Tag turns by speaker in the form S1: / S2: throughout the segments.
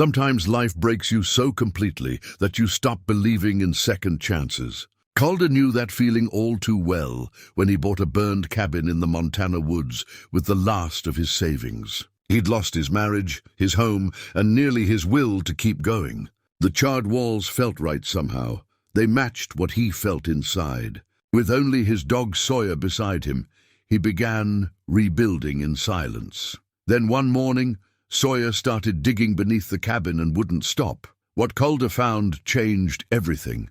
S1: Sometimes life breaks you so completely that you stop believing in second chances. Calder knew that feeling all too well when he bought a burned cabin in the Montana woods with the last of his savings. He'd lost his marriage, his home, and nearly his will to keep going. The charred walls felt right somehow. They matched what he felt inside. With only his dog Sawyer beside him, he began rebuilding in silence. Then one morning, Sawyer started digging beneath the cabin and wouldn't stop. What Calder found changed everything.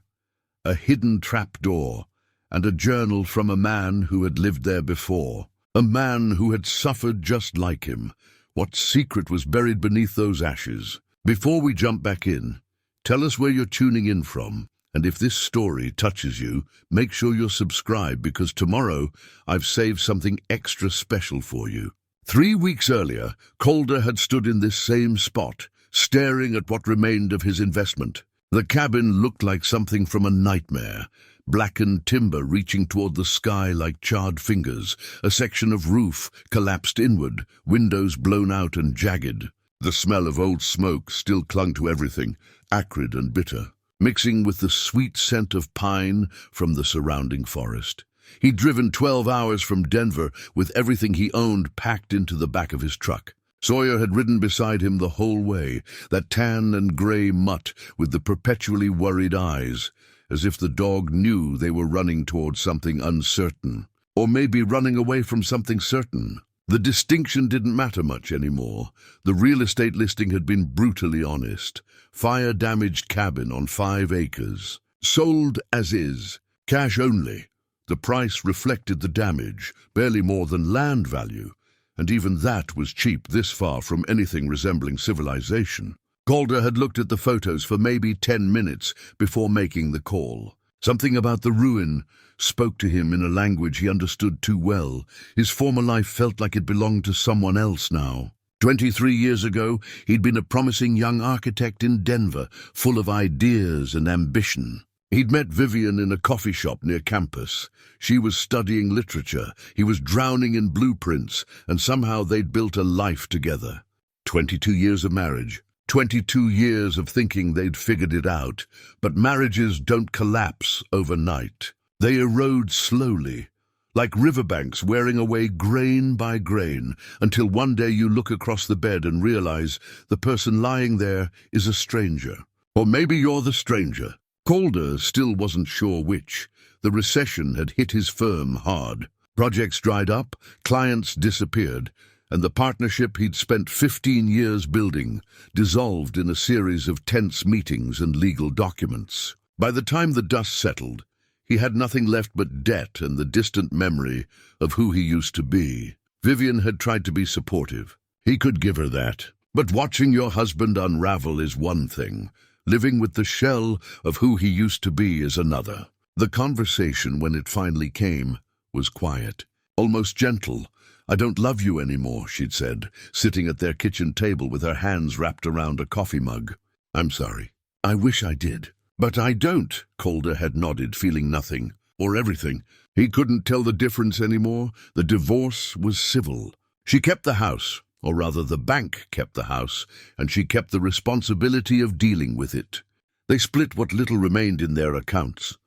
S1: A hidden trapdoor, and a journal from a man who had lived there before. A man who had suffered just like him. What secret was buried beneath those ashes? Before we jump back in, tell us where you're tuning in from. And if this story touches you, make sure you're subscribed because tomorrow I've saved something extra special for you. 3 weeks earlier, Calder had stood in this same spot, staring at what remained of his investment. The cabin looked like something from a nightmare. Blackened timber reaching toward the sky like charred fingers, a section of roof collapsed inward, windows blown out and jagged. The smell of old smoke still clung to everything, acrid and bitter, mixing with the sweet scent of pine from the surrounding forest. He'd driven 12 hours from Denver with everything he owned packed into the back of his truck. Sawyer had ridden beside him the whole way, that tan and gray mutt with the perpetually worried eyes, as if the dog knew they were running towards something uncertain, or maybe running away from something certain. The distinction didn't matter much anymore. The real estate listing had been brutally honest. Fire-damaged cabin on 5 acres. Sold as is. Cash only. The price reflected the damage, barely more than land value, and even that was cheap this far from anything resembling civilization. Calder had looked at the photos for maybe 10 minutes before making the call. Something about the ruin spoke to him in a language he understood too well. His former life felt like it belonged to someone else now. 23 years ago, he'd been a promising young architect in Denver, full of ideas and ambition. He'd met Vivian in a coffee shop near campus. She was studying literature, he was drowning in blueprints, and somehow they'd built a life together. 22 years of marriage. 22 years of thinking they'd figured it out, but marriages don't collapse overnight. They erode slowly, like riverbanks wearing away grain by grain, until one day you look across the bed and realize the person lying there is a stranger. Or maybe you're the stranger. Calder still wasn't sure which. The recession had hit his firm hard. Projects dried up, clients disappeared, and the partnership he'd spent 15 years building dissolved in a series of tense meetings and legal documents. By the time the dust settled, he had nothing left but debt and the distant memory of who he used to be. Vivian had tried to be supportive. He could give her that. But watching your husband unravel is one thing. Living with the shell of who he used to be is another. The conversation, when it finally came, was quiet, almost gentle. "I don't love you anymore," she'd said, sitting at their kitchen table with her hands wrapped around a coffee mug. "I'm sorry. I wish I did. But I don't," Calder had nodded, feeling nothing, or everything. He couldn't tell the difference anymore. The divorce was civil. She kept the house, or rather the bank kept the house, and she kept the responsibility of dealing with it. They split what little remained in their accounts.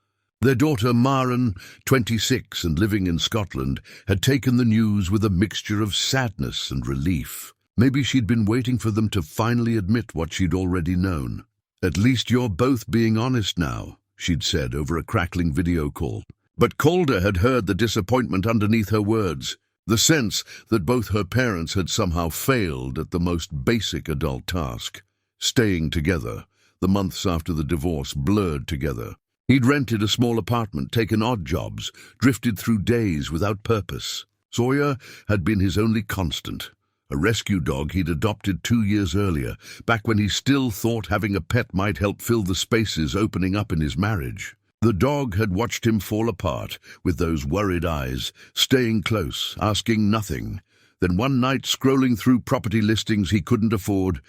S1: Their daughter Maren, 26 and living in Scotland, had taken the news with a mixture of sadness and relief. Maybe she'd been waiting for them to finally admit what she'd already known. "At least you're both being honest now," she'd said over a crackling video call. But Calder had heard the disappointment underneath her words, the sense that both her parents had somehow failed at the most basic adult task. Staying together. The months after the divorce blurred together. He'd rented a small apartment, taken odd jobs, drifted through days without purpose. Sawyer had been his only constant. A rescue dog he'd adopted 2 years earlier, back when he still thought having a pet might help fill the spaces opening up in his marriage. The dog had watched him fall apart, with those worried eyes, staying close, asking nothing. Then one night, scrolling through property listings he couldn't afford,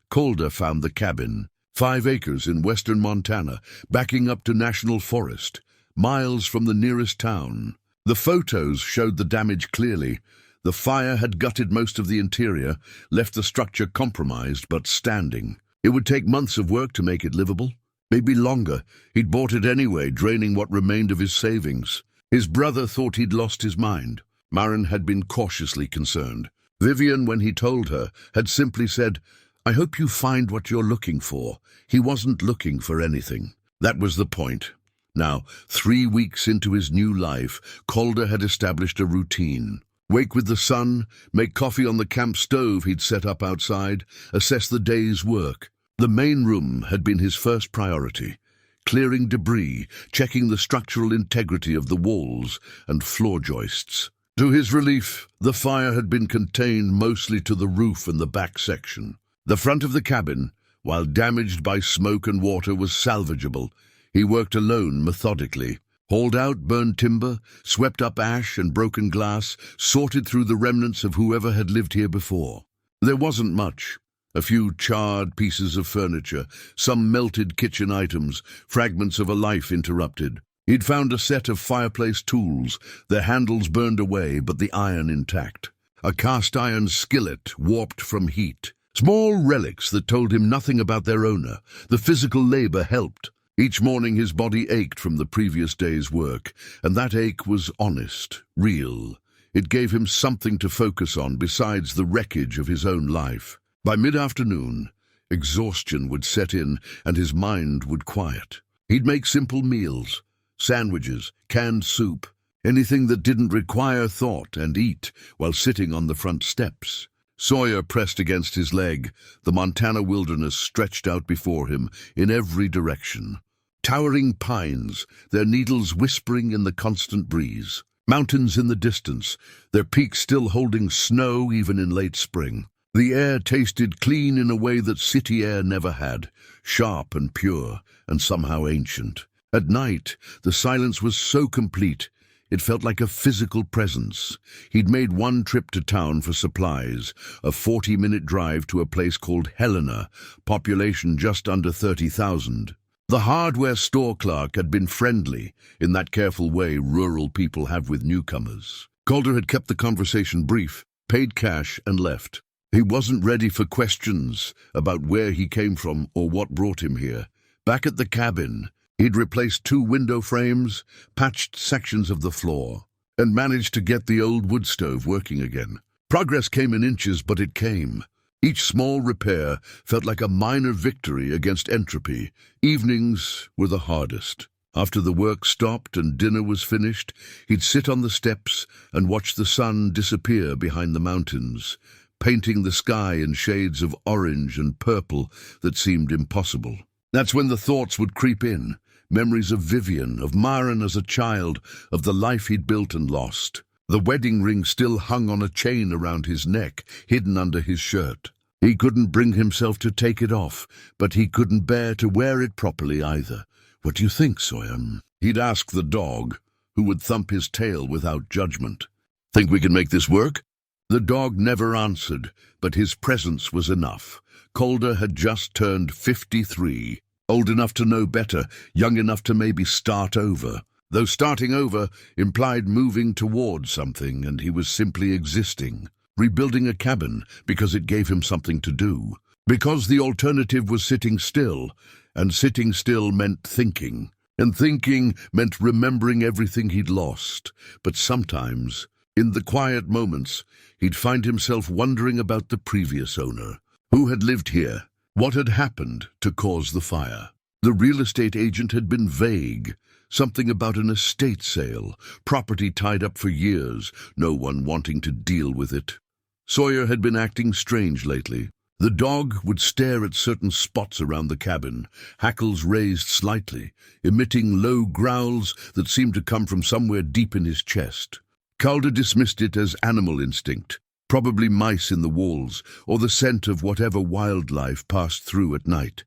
S1: Calder found the cabin. 5 acres in western Montana, backing up to national forest, miles from the nearest town. The photos showed the damage clearly. The fire had gutted most of the interior, left the structure compromised but standing. It would take months of work to make it livable. Maybe longer. He'd bought it anyway, draining what remained of his savings. His brother thought he'd lost his mind. Maren had been cautiously concerned. Vivian, when he told her, had simply said, "I hope you find what you're looking for." He wasn't looking for anything. That was the point. Now, 3 weeks into his new life, Calder had established a routine. Wake with the sun, make coffee on the camp stove he'd set up outside, assess the day's work. The main room had been his first priority, clearing debris, checking the structural integrity of the walls and floor joists. To his relief, the fire had been contained mostly to the roof and the back section. The front of the cabin, while damaged by smoke and water, was salvageable. He worked alone methodically, hauled out burned timber, swept up ash and broken glass, sorted through the remnants of whoever had lived here before. There wasn't much. A few charred pieces of furniture, some melted kitchen items, fragments of a life interrupted. He'd found a set of fireplace tools, their handles burned away but the iron intact. A cast-iron skillet warped from heat. Small relics that told him nothing about their owner. The physical labor helped. Each morning his body ached from the previous day's work, and that ache was honest, real. It gave him something to focus on besides the wreckage of his own life. By mid-afternoon, exhaustion would set in and his mind would quiet. He'd make simple meals, sandwiches, canned soup, anything that didn't require thought, and eat while sitting on the front steps. Sawyer pressed against his leg. The Montana wilderness stretched out before him in every direction. Towering pines, their needles whispering in the constant breeze. Mountains in the distance, their peaks still holding snow even in late spring. The air tasted clean in a way that city air never had, sharp and pure, and somehow ancient. At night, the silence was so complete, it felt like a physical presence. He'd made one trip to town for supplies, a 40-minute drive to a place called Helena, population just under 30,000. The hardware store clerk had been friendly, in that careful way rural people have with newcomers. Calder had kept the conversation brief, paid cash, and left. He wasn't ready for questions about where he came from or what brought him here. Back at the cabin, he'd replaced 2 window frames, patched sections of the floor, and managed to get the old wood stove working again. Progress came in inches, but it came. Each small repair felt like a minor victory against entropy. Evenings were the hardest. After the work stopped and dinner was finished, he'd sit on the steps and watch the sun disappear behind the mountains, painting the sky in shades of orange and purple that seemed impossible. That's when the thoughts would creep in, memories of Vivian, of Maren as a child, of the life he'd built and lost. The wedding ring still hung on a chain around his neck, hidden under his shirt. He couldn't bring himself to take it off, but he couldn't bear to wear it properly either. "What do you think, Sawyer?" He'd ask the dog, who would thump his tail without judgment. "Think we can make this work?" The dog never answered, but his presence was enough. Calder had just turned 53, old enough to know better, young enough to maybe start over. Though starting over implied moving towards something, and he was simply existing, rebuilding a cabin because it gave him something to do. Because the alternative was sitting still, and sitting still meant thinking, and thinking meant remembering everything he'd lost. But sometimes, in the quiet moments, he'd find himself wondering about the previous owner. Who had lived here? What had happened to cause the fire? The real estate agent had been vague. Something about an estate sale, property tied up for years, no one wanting to deal with it. Sawyer had been acting strange lately. The dog would stare at certain spots around the cabin, hackles raised slightly, emitting low growls that seemed to come from somewhere deep in his chest. Calder dismissed it as animal instinct, probably mice in the walls, or the scent of whatever wildlife passed through at night.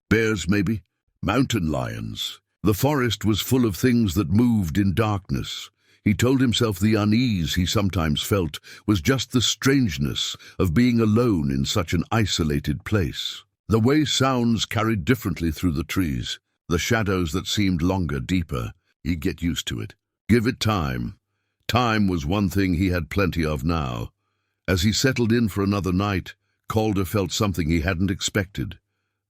S1: Bears, maybe? Mountain lions. The forest was full of things that moved in darkness. He told himself the unease he sometimes felt was just the strangeness of being alone in such an isolated place. The way sounds carried differently through the trees, the shadows that seemed longer, deeper. He'd get used to it. Give it time. Time was one thing he had plenty of now. As he settled in for another night, Calder felt something he hadn't expected.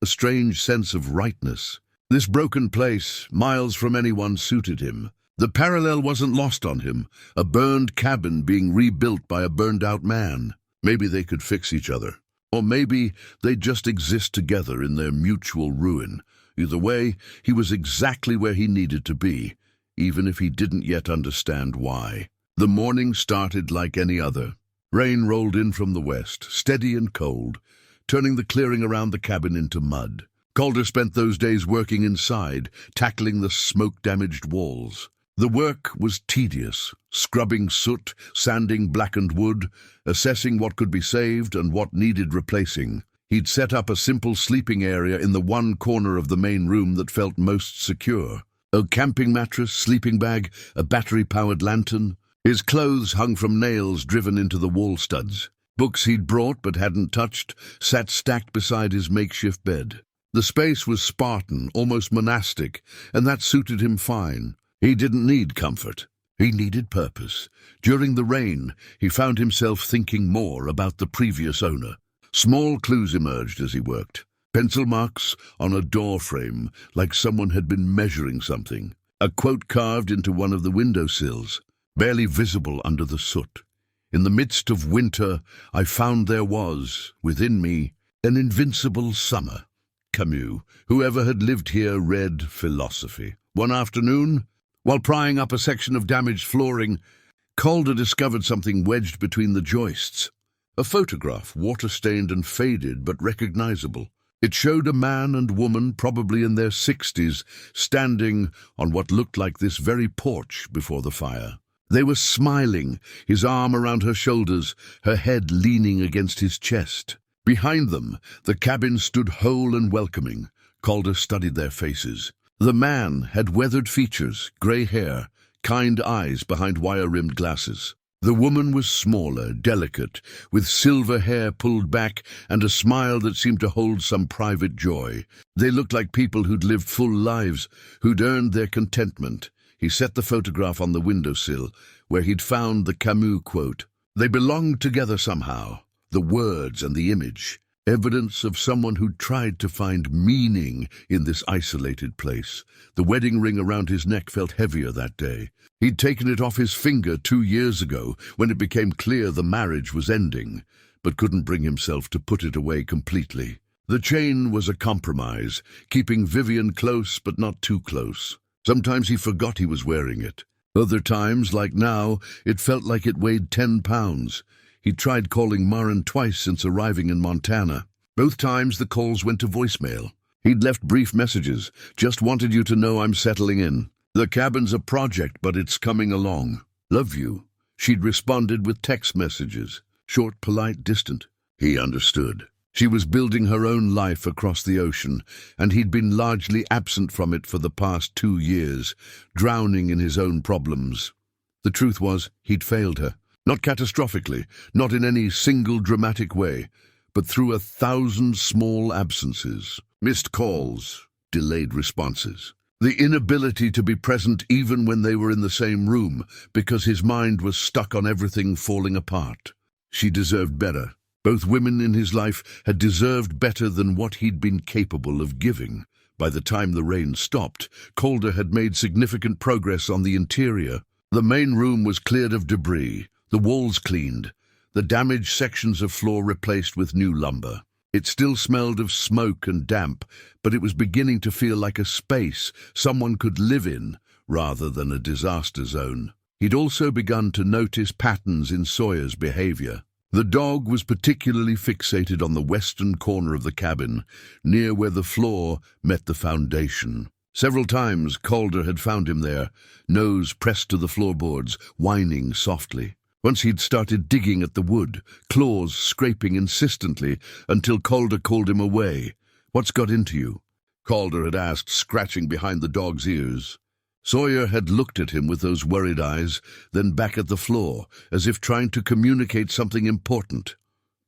S1: a strange sense of rightness. This broken place, miles from anyone, suited him. The parallel wasn't lost on him, a burned cabin being rebuilt by a burned-out man. Maybe they could fix each other. Or maybe they'd just exist together in their mutual ruin. Either way, he was exactly where he needed to be, even if he didn't yet understand why. The morning started like any other. Rain rolled in from the west, steady and cold, turning the clearing around the cabin into mud. Calder spent those days working inside, tackling the smoke-damaged walls. The work was tedious, scrubbing soot, sanding blackened wood, assessing what could be saved and what needed replacing. He'd set up a simple sleeping area in the one corner of the main room that felt most secure. A camping mattress, sleeping bag, a battery-powered lantern. His clothes hung from nails driven into the wall studs. Books he'd brought but hadn't touched sat stacked beside his makeshift bed. The space was Spartan, almost monastic, and that suited him fine. He didn't need comfort. He needed purpose. During the rain, he found himself thinking more about the previous owner. Small clues emerged as he worked. Pencil marks on a door frame, like someone had been measuring something. A quote carved into one of the windowsills, barely visible under the soot. In the midst of winter, I found there was, within me, an invincible summer. Camus, whoever had lived here, read philosophy. One afternoon, while prying up a section of damaged flooring, Calder discovered something wedged between the joists. A photograph, water-stained and faded but recognizable. It showed a man and woman, probably in their 60s, standing on what looked like this very porch before the fire. They were smiling, his arm around her shoulders, her head leaning against his chest. Behind them, the cabin stood whole and welcoming. Calder studied their faces. The man had weathered features, grey hair, kind eyes behind wire-rimmed glasses. The woman was smaller, delicate, with silver hair pulled back and a smile that seemed to hold some private joy. They looked like people who'd lived full lives, who'd earned their contentment. He set the photograph on the windowsill, where he'd found the Camus quote. They belonged together somehow, the words and the image. Evidence of someone who'd tried to find meaning in this isolated place. The wedding ring around his neck felt heavier that day. He'd taken it off his finger 2 years ago when it became clear the marriage was ending, but couldn't bring himself to put it away completely. The chain was a compromise, keeping Vivian close but not too close. Sometimes he forgot he was wearing it. Other times, like now, it felt like it weighed 10 pounds. He'd tried calling Maren twice since arriving in Montana. Both times the calls went to voicemail. He'd left brief messages. Just wanted you to know I'm settling in. The cabin's a project, but it's coming along. Love you. She'd responded with text messages. Short, polite, distant. He understood. She was building her own life across the ocean, and he'd been largely absent from it for the past 2 years, drowning in his own problems. The truth was, he'd failed her. Not catastrophically, not in any single dramatic way, but through 1,000 small absences, missed calls, delayed responses. The inability to be present even when they were in the same room, because his mind was stuck on everything falling apart. She deserved better. Both women in his life had deserved better than what he'd been capable of giving. By the time the rain stopped, Calder had made significant progress on the interior. The main room was cleared of debris, the walls cleaned, the damaged sections of floor replaced with new lumber. It still smelled of smoke and damp, but it was beginning to feel like a space someone could live in, rather than a disaster zone. He'd also begun to notice patterns in Sawyer's behavior. The dog was particularly fixated on the western corner of the cabin, near where the floor met the foundation. Several times Calder had found him there, nose pressed to the floorboards, whining softly. Once he'd started digging at the wood, claws scraping insistently, until Calder called him away. "What's got into you?" Calder had asked, scratching behind the dog's ears. Sawyer had looked at him with those worried eyes, then back at the floor, as if trying to communicate something important.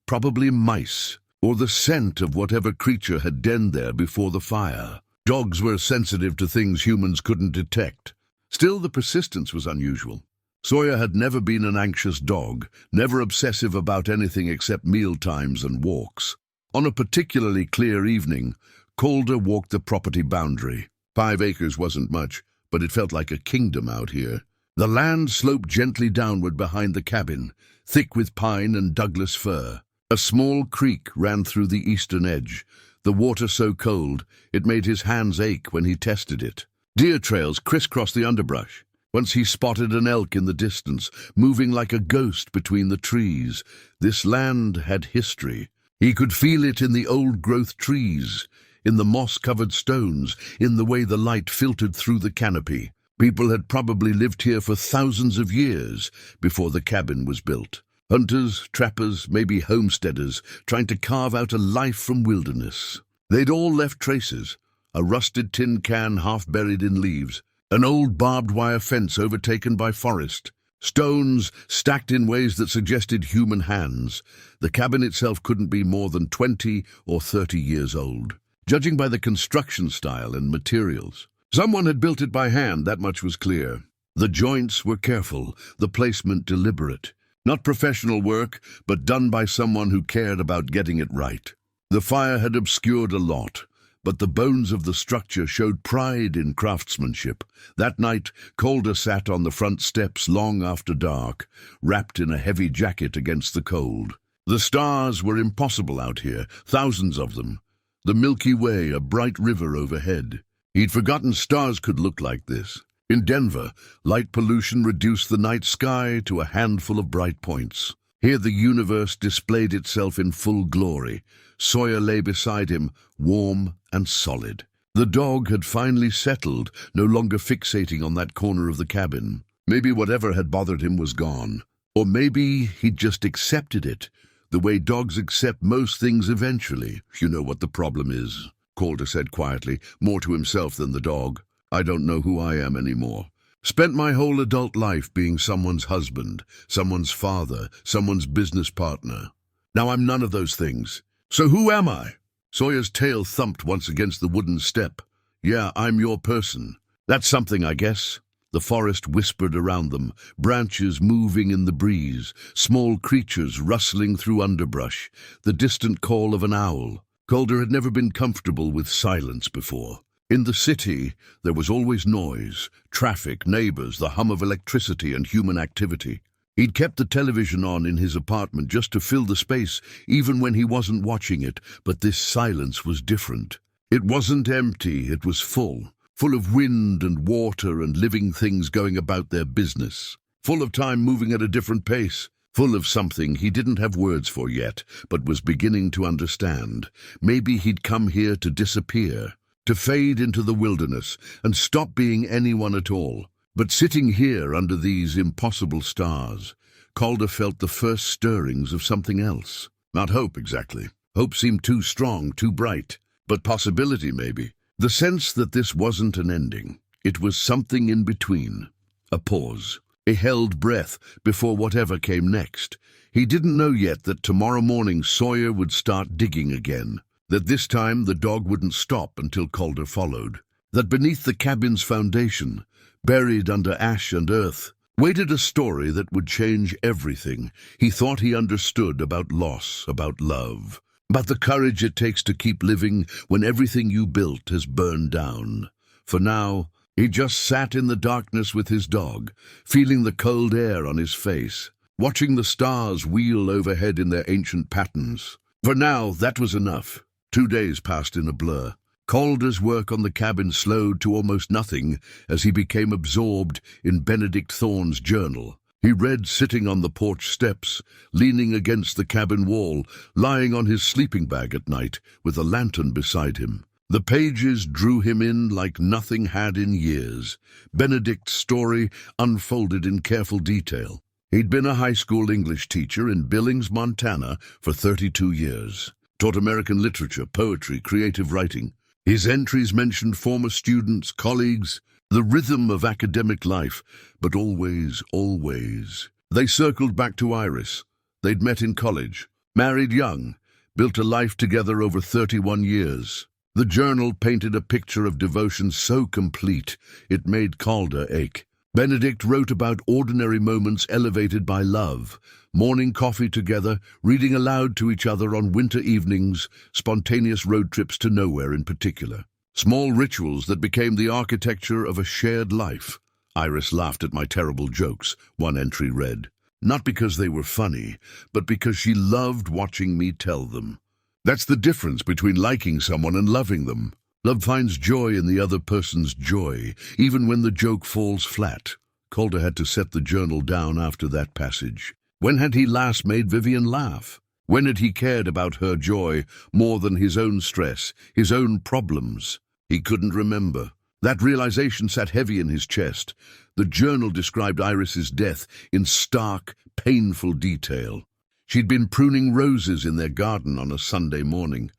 S1: Probably mice, or the scent of whatever creature had denned there before the fire. Dogs were sensitive to things humans couldn't detect. Still, the persistence was unusual. Sawyer had never been an anxious dog, never obsessive about anything except meal times and walks. On a particularly clear evening, Calder walked the property boundary. 5 acres wasn't much, but it felt like a kingdom out here. The land sloped gently downward behind the cabin, thick with pine and Douglas fir. A small creek ran through the eastern edge, the water so cold it made his hands ache when he tested it. Deer trails crisscrossed the underbrush. Once he spotted an elk in the distance, moving like a ghost between the trees. This land had history. He could feel it in the old-growth trees, in the moss-covered stones, in the way the light filtered through the canopy. People had probably lived here for thousands of years before the cabin was built. Hunters, trappers, maybe homesteaders, trying to carve out a life from wilderness. They'd all left traces. A rusted tin can half buried in leaves, an old barbed wire fence overtaken by forest, stones stacked in ways that suggested human hands. The cabin itself couldn't be more than 20 or 30 years old, judging by the construction style and materials. Someone had built it by hand, that much was clear. The joints were careful, the placement deliberate. Not professional work, but done by someone who cared about getting it right. The fire had obscured a lot, but the bones of the structure showed pride in craftsmanship. That night, Calder sat on the front steps long after dark, wrapped in a heavy jacket against the cold. The stars were impossible out here, thousands of them. The Milky Way, a bright river overhead. He'd forgotten stars could look like this. In Denver, light pollution reduced the night sky to a handful of bright points. Here the universe displayed itself in full glory. Sawyer lay beside him, warm and solid. The dog had finally settled, no longer fixating on that corner of the cabin. Maybe whatever had bothered him was gone. Or maybe he'd just accepted it, the way dogs accept most things eventually. You know what the problem is, Calder said quietly, more to himself than the dog. I don't know who I am anymore. Spent my whole adult life being someone's husband, someone's father, someone's business partner. Now I'm none of those things. So who am I? Sawyer's tail thumped once against the wooden step. Yeah, I'm your person. That's something, I guess. The forest whispered around them, branches moving in the breeze, small creatures rustling through underbrush, the distant call of an owl. Calder had never been comfortable with silence before. In the city, there was always noise, traffic, neighbors, the hum of electricity and human activity. He'd kept the television on in his apartment just to fill the space, even when he wasn't watching it, but this silence was different. It wasn't empty, it was full of wind and water and living things going about their business, full of time moving at a different pace, full of something he didn't have words for yet, but was beginning to understand. Maybe he'd come here to disappear, to fade into the wilderness and stop being anyone at all. But sitting here under these impossible stars, Calder felt the first stirrings of something else. Not hope, exactly. Hope seemed too strong, too bright. But possibility, maybe. The sense that this wasn't an ending. It was something in between. A pause. A held breath before whatever came next. He didn't know yet that tomorrow morning Sawyer would start digging again. That this time the dog wouldn't stop until Calder followed. That beneath the cabin's foundation, buried under ash and earth, waited a story that would change everything he thought he understood about loss, about love, about the courage it takes to keep living when everything you built has burned down. For now, he just sat in the darkness with his dog, feeling the cold air on his face, watching the stars wheel overhead in their ancient patterns. For now, that was enough. 2 days passed in a blur. Calder's work on the cabin slowed to almost nothing as he became absorbed in Benedict Thorne's journal. He read sitting on the porch steps, leaning against the cabin wall, lying on his sleeping bag at night, with a lantern beside him. The pages drew him in like nothing had in years. Benedict's story unfolded in careful detail. He'd been a high school English teacher in Billings, Montana, for 32 years. Taught American literature, poetry, creative writing. His entries mentioned former students, colleagues, the rhythm of academic life, but always, always. They circled back to Iris. They'd met in college, married young, built a life together over 31 years. The journal painted a picture of devotion so complete it made Calder ache. Benedict wrote about ordinary moments elevated by love, morning coffee together, reading aloud to each other on winter evenings, spontaneous road trips to nowhere in particular. Small rituals that became the architecture of a shared life. Iris laughed at my terrible jokes, one entry read. Not because they were funny, but because she loved watching me tell them. That's the difference between liking someone and loving them. Love finds joy in the other person's joy, even when the joke falls flat. Calder had to set the journal down after that passage. When had he last made Vivian laugh? When had he cared about her joy more than his own stress, his own problems? He couldn't remember. That realization sat heavy in his chest. The journal described Iris's death in stark, painful detail. She'd been pruning roses in their garden on a Sunday morning.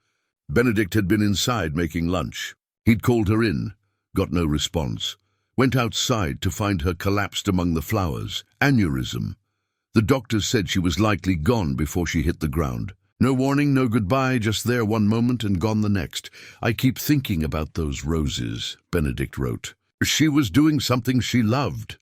S1: Benedict had been inside making lunch. He'd called her in, got no response. Went outside to find her collapsed among the flowers. Aneurysm. The doctors said she was likely gone before she hit the ground. No warning, no goodbye, just there one moment and gone the next. I keep thinking about those roses, Benedict wrote. She was doing something she loved.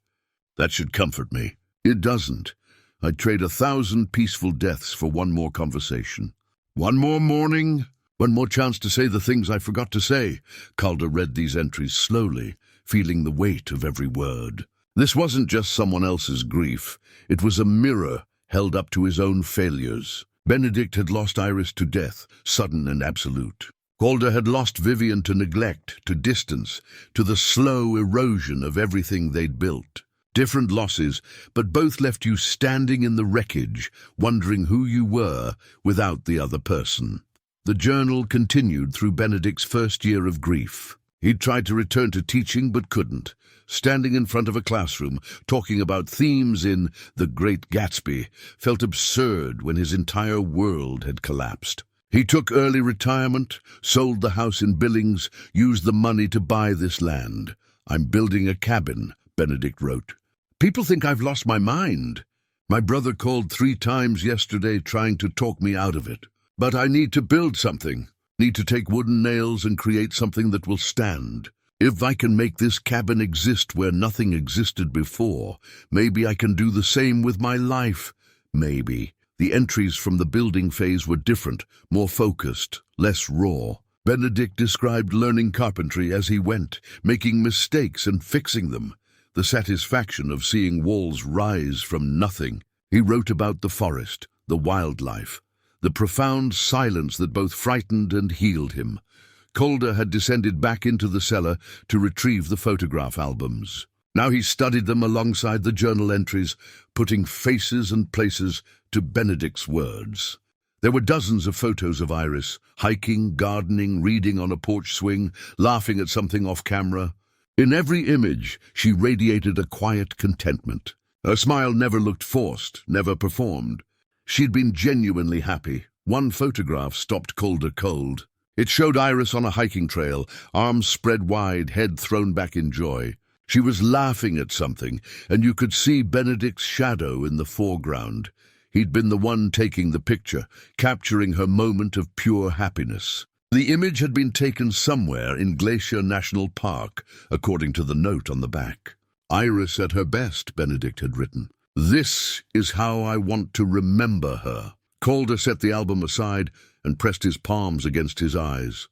S1: That should comfort me. It doesn't. I'd trade 1,000 peaceful deaths for one more conversation. One more morning, one more chance to say the things I forgot to say. Calder read these entries slowly, feeling the weight of every word. This wasn't just someone else's grief. It was a mirror held up to his own failures. Benedict had lost Iris to death, sudden and absolute. Calder had lost Vivian to neglect, to distance, to the slow erosion of everything they'd built. Different losses, but both left you standing in the wreckage, wondering who you were without the other person. The journal continued through Benedict's first year of grief. He'd tried to return to teaching but couldn't, standing in front of a classroom, talking about themes in The Great Gatsby, felt absurd when his entire world had collapsed. He took early retirement, sold the house in Billings, used the money to buy this land. I'm building a cabin, Benedict wrote. People think I've lost my mind. My brother called 3 times yesterday trying to talk me out of it. But I need to build something. Need to take wooden nails and create something that will stand. If I can make this cabin exist where nothing existed before, maybe I can do the same with my life. Maybe. The entries from the building phase were different, more focused, less raw. Benedict described learning carpentry as he went, making mistakes and fixing them. The satisfaction of seeing walls rise from nothing. He wrote about the forest, the wildlife, the profound silence that both frightened and healed him. Calder had descended back into the cellar to retrieve the photograph albums. Now he studied them alongside the journal entries, putting faces and places to Benedict's words. There were dozens of photos of Iris, hiking, gardening, reading on a porch swing, laughing at something off camera. In every image, she radiated a quiet contentment. Her smile never looked forced, never performed. She'd been genuinely happy. One photograph stopped Calder cold. It showed Iris on a hiking trail, arms spread wide, head thrown back in joy. She was laughing at something, and you could see Benedict's shadow in the foreground. He'd been the one taking the picture, capturing her moment of pure happiness. The image had been taken somewhere in Glacier National Park, according to the note on the back. Iris at her best, Benedict had written. This is how I want to remember her. Calder set the album aside and pressed his palms against his eyes.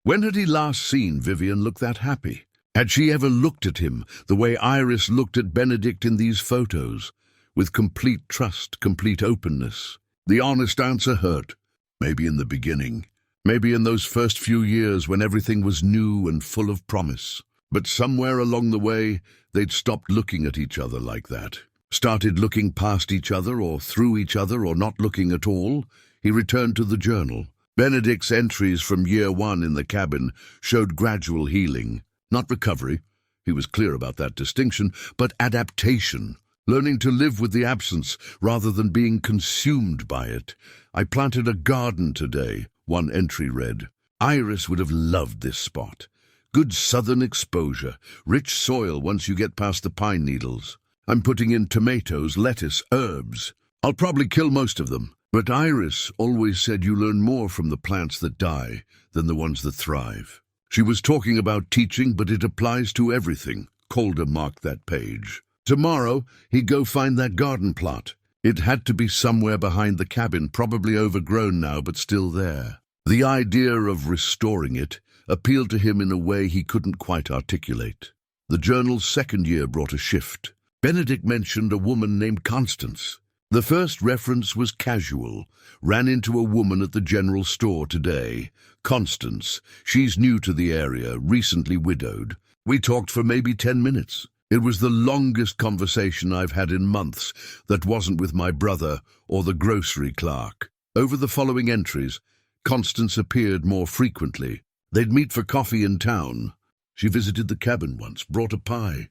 S1: When had he last seen Vivian look that happy? Had she ever looked at him the way Iris looked at Benedict in these photos, with complete trust, complete openness? The honest answer hurt. Maybe in the beginning. Maybe in those first few years when everything was new and full of promise. But somewhere along the way, they'd stopped looking at each other like that. Started looking past each other or through each other or not looking at all. He returned to the journal. Benedict's entries from year 1 in the cabin showed gradual healing. Not recovery, he was clear about that distinction, but adaptation. Learning to live with the absence rather than being consumed by it. I planted a garden today, one entry read. Iris would have loved this spot. Good southern exposure, rich soil once you get past the pine needles. I'm putting in tomatoes, lettuce, herbs. I'll probably kill most of them. But Iris always said you learn more from the plants that die than the ones that thrive. She was talking about teaching, but it applies to everything. Calder marked that page. Tomorrow, he'd go find that garden plot. It had to be somewhere behind the cabin, probably overgrown now, but still there. The idea of restoring it appealed to him in a way he couldn't quite articulate. The journal's second year brought a shift. Benedict mentioned a woman named Constance. The first reference was casual. Ran into a woman at the general store today. Constance. She's new to the area, recently widowed. We talked for maybe 10 minutes. It was the longest conversation I've had in months that wasn't with my brother or the grocery clerk. Over the following entries, Constance appeared more frequently. They'd meet for coffee in town. She visited the cabin once, brought a pie.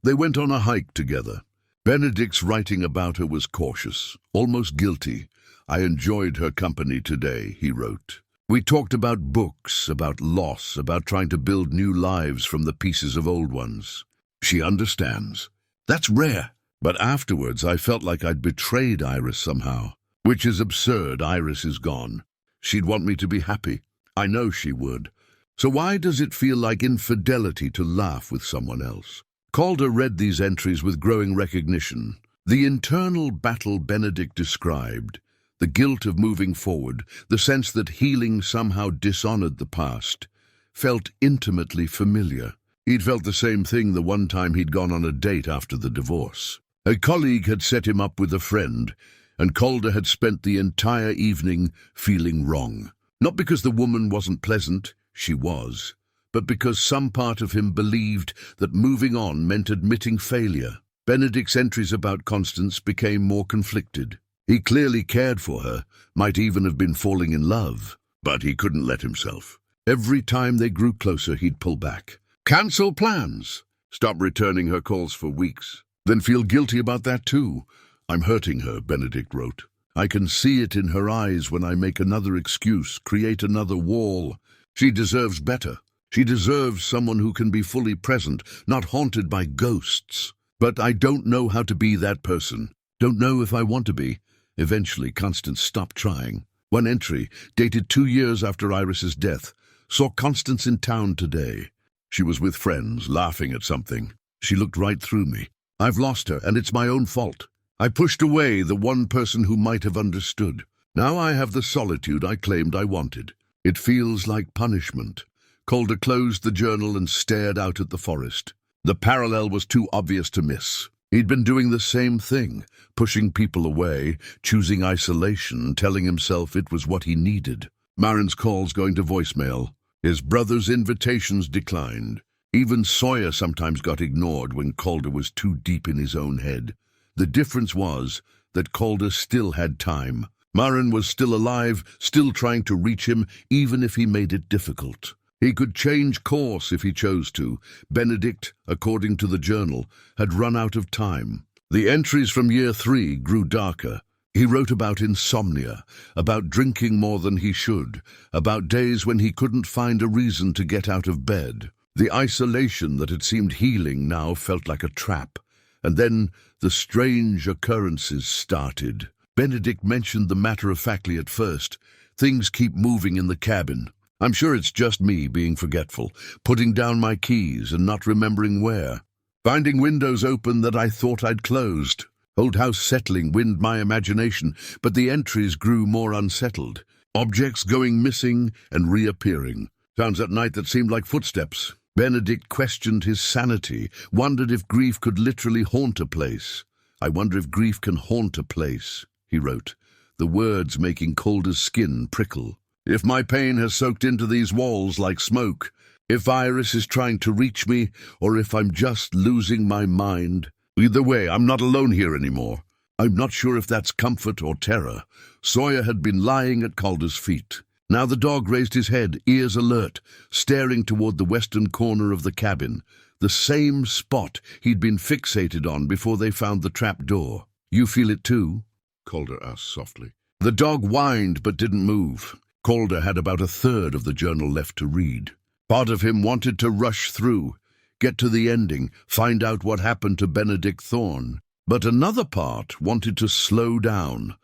S1: They went on a hike together. Benedict's writing about her was cautious, almost guilty. I enjoyed her company today, he wrote. We talked about books, about loss, about trying to build new lives from the pieces of old ones. She understands. That's rare. But afterwards I felt like I'd betrayed Iris somehow. Which is absurd. Iris is gone. She'd want me to be happy. I know she would. So why does it feel like infidelity to laugh with someone else? Calder read these entries with growing recognition. The internal battle Benedict described, the guilt of moving forward, the sense that healing somehow dishonored the past, felt intimately familiar. He'd felt the same thing the one time he'd gone on a date after the divorce. A colleague had set him up with a friend, and Calder had spent the entire evening feeling wrong. Not because the woman wasn't pleasant, she was, but because some part of him believed that moving on meant admitting failure. Benedict's entries about Constance became more conflicted. He clearly cared for her, might even have been falling in love, but he couldn't let himself. Every time they grew closer, he'd pull back. Cancel plans. Stop returning her calls for weeks. Then feel guilty about that too. I'm hurting her, Benedict wrote. I can see it in her eyes when I make another excuse, create another wall. She deserves better. She deserves someone who can be fully present, not haunted by ghosts. But I don't know how to be that person. Don't know if I want to be. Eventually, Constance stopped trying. One entry, dated 2 years after Iris's death, saw Constance in town today. She was with friends, laughing at something. She looked right through me. I've lost her, and it's my own fault. I pushed away the one person who might have understood. Now I have the solitude I claimed I wanted. It feels like punishment. Calder closed the journal and stared out at the forest. The parallel was too obvious to miss. He'd been doing the same thing, pushing people away, choosing isolation, telling himself it was what he needed. Marin's calls going to voicemail. His brother's invitations declined. Even Sawyer sometimes got ignored when Calder was too deep in his own head. The difference was that Calder still had time. Marin was still alive, still trying to reach him, even if he made it difficult. He could change course if he chose to. Benedict, according to the journal, had run out of time. The entries from year 3 grew darker. He wrote about insomnia, about drinking more than he should, about days when he couldn't find a reason to get out of bed. The isolation that had seemed healing now felt like a trap. And then the strange occurrences started. Benedict mentioned the matter-of-factly at first. Things keep moving in the cabin. I'm sure it's just me being forgetful, putting down my keys and not remembering where. Finding windows open that I thought I'd closed. Old house settling wind my imagination, but the entries grew more unsettled. Objects going missing and reappearing. Sounds at night that seemed like footsteps. Benedict questioned his sanity, wondered if grief could literally haunt a place. I wonder if grief can haunt a place, he wrote, the words making Calder's skin prickle. If my pain has soaked into these walls like smoke, if Iris is trying to reach me, or if I'm just losing my mind. Either way, I'm not alone here anymore. I'm not sure if that's comfort or terror. Sawyer had been lying at Calder's feet. Now the dog raised his head, ears alert, staring toward the western corner of the cabin, the same spot he'd been fixated on before they found the trapdoor. You feel it too? Calder asked softly. The dog whined but didn't move. Calder had about a third of the journal left to read. Part of him wanted to rush through, get to the ending, find out what happened to Benedict Thorne. But another part wanted to slow down,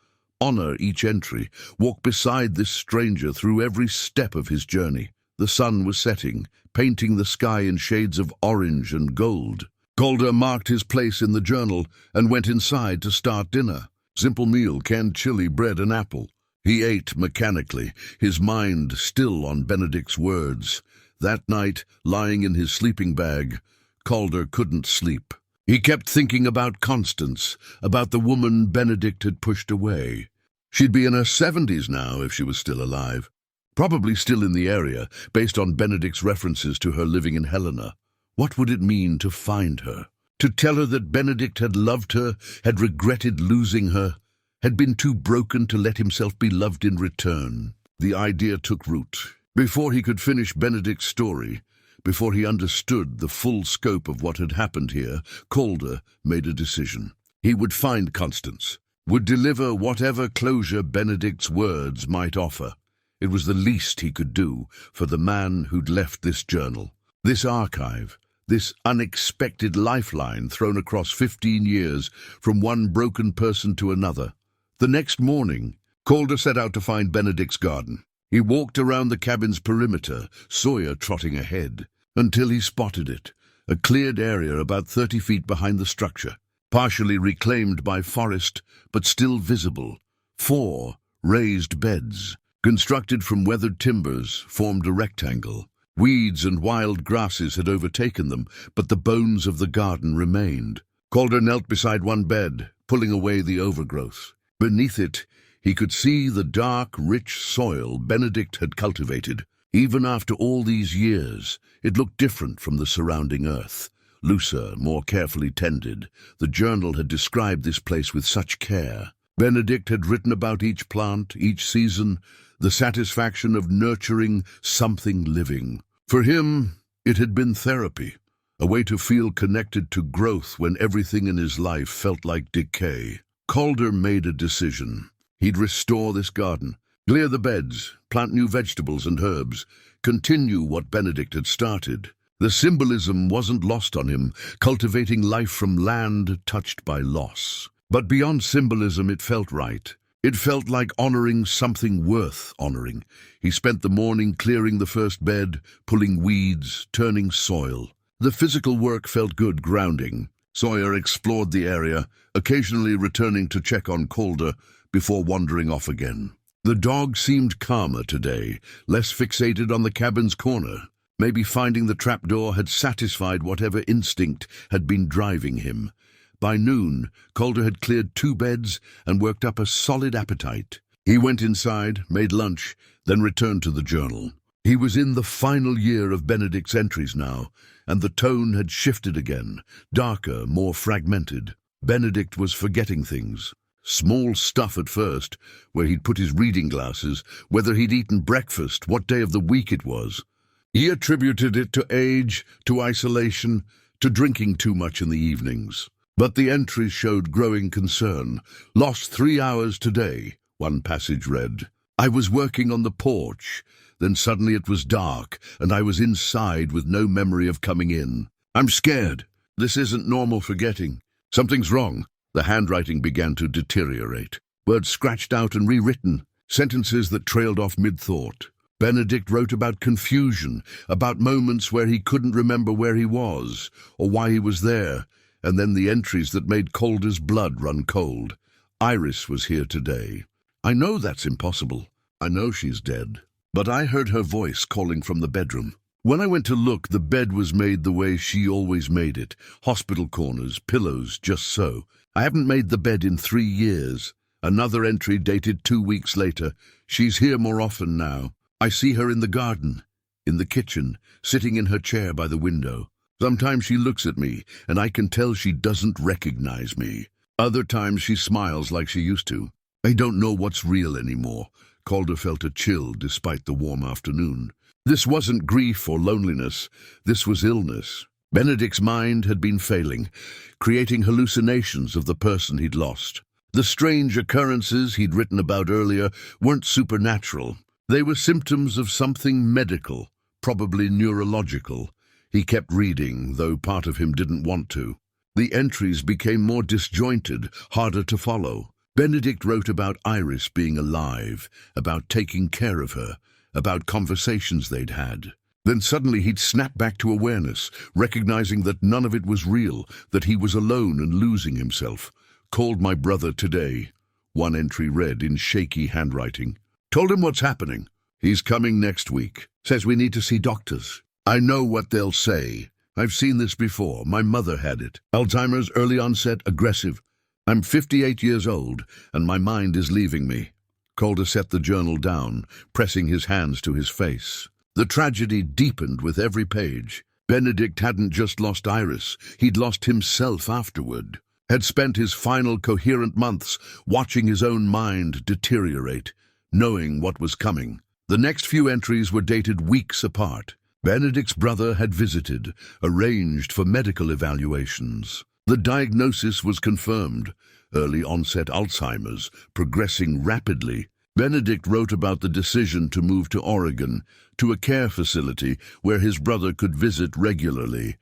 S1: honor each entry, walk beside this stranger through every step of his journey. The sun was setting, painting the sky in shades of orange and gold. Calder marked his place in the journal and went inside to start dinner. Simple meal, canned chili, bread and apple. He ate mechanically, his mind still on Benedict's words. That night, lying in his sleeping bag, Calder couldn't sleep. He kept thinking about Constance, about the woman Benedict had pushed away. She'd be in her 70s now if she was still alive. Probably still in the area, based on Benedict's references to her living in Helena. What would it mean to find her? To tell her that Benedict had loved her, had regretted losing her, had been too broken to let himself be loved in return. The idea took root. Before he could finish Benedict's story, before he understood the full scope of what had happened here, Calder made a decision. He would find Constance, would deliver whatever closure Benedict's words might offer. It was the least he could do for the man who'd left this journal, this archive, this unexpected lifeline thrown across 15 years from one broken person to another. The next morning, Calder set out to find Benedict's garden. He walked around the cabin's perimeter, Sawyer trotting ahead, until he spotted it, a cleared area about 30 feet behind the structure, partially reclaimed by forest, but still visible. 4 raised beds, constructed from weathered timbers, formed a rectangle. Weeds and wild grasses had overtaken them, but the bones of the garden remained. Calder knelt beside one bed, pulling away the overgrowth. Beneath it, he could see the dark, rich soil Benedict had cultivated. Even after all these years, it looked different from the surrounding earth. Looser, more carefully tended. The journal had described this place with such care. Benedict had written about each plant, each season, the satisfaction of nurturing something living. For him, it had been therapy, a way to feel connected to growth when everything in his life felt like decay. Calder made a decision. He'd restore this garden, clear the beds, plant new vegetables and herbs, continue what Benedict had started. The symbolism wasn't lost on him, cultivating life from land touched by loss. But beyond symbolism, it felt right. It felt like honoring something worth honoring. He spent the morning clearing the first bed, pulling weeds, turning soil. The physical work felt good, grounding. Sawyer explored the area, occasionally returning to check on Calder before wandering off again. The dog seemed calmer today, less fixated on the cabin's corner. Maybe finding the trapdoor had satisfied whatever instinct had been driving him. By noon, Calder had cleared 2 beds and worked up a solid appetite. He went inside, made lunch, then returned to the journal. He was in the final year of Benedict's entries now, and the tone had shifted again, darker, more fragmented. Benedict was forgetting things. Small stuff at first, where he'd put his reading glasses, whether he'd eaten breakfast, what day of the week it was. He attributed it to age, to isolation, to drinking too much in the evenings. But the entries showed growing concern. Lost 3 hours today, one passage read. I was working on the porch. Then suddenly it was dark, and I was inside with no memory of coming in. I'm scared. This isn't normal forgetting. Something's wrong. The handwriting began to deteriorate. Words scratched out and rewritten. Sentences that trailed off mid-thought. Benedict wrote about confusion, about moments where he couldn't remember where he was, or why he was there. And then the entries that made Calder's blood run cold. Iris was here today. I know that's impossible. I know she's dead. But I heard her voice calling from the bedroom. When I went to look, the bed was made the way she always made it. Hospital corners, pillows, just so. I haven't made the bed in 3 years. Another entry dated 2 weeks later. She's here more often now. I see her in the garden, in the kitchen, sitting in her chair by the window. Sometimes she looks at me, and I can tell she doesn't recognize me. Other times she smiles like she used to. I don't know what's real anymore. Calder felt a chill despite the warm afternoon. This wasn't grief or loneliness. This was illness. Benedict's mind had been failing, creating hallucinations of the person he'd lost. The strange occurrences he'd written about earlier weren't supernatural. They were symptoms of something medical, probably neurological. He kept reading, though part of him didn't want to. The entries became more disjointed, harder to follow. Benedict wrote about Iris being alive, about taking care of her, about conversations they'd had. Then suddenly he'd snap back to awareness, recognizing that none of it was real, that he was alone and losing himself. Called my brother today. One entry read in shaky handwriting. Told him what's happening. He's coming next week. Says we need to see doctors. I know what they'll say. I've seen this before. My mother had it. Alzheimer's, early onset, aggressive. I'm 58 years old, and my mind is leaving me. Calder set the journal down, pressing his hands to his face. The tragedy deepened with every page. Benedict hadn't just lost Iris, he'd lost himself afterward. Had spent his final coherent months watching his own mind deteriorate, knowing what was coming. The next few entries were dated weeks apart. Benedict's brother had visited, arranged for medical evaluations. The diagnosis was confirmed. Early onset Alzheimer's, progressing rapidly. Benedict wrote about the decision to move to Oregon, to a care facility where his brother could visit regularly.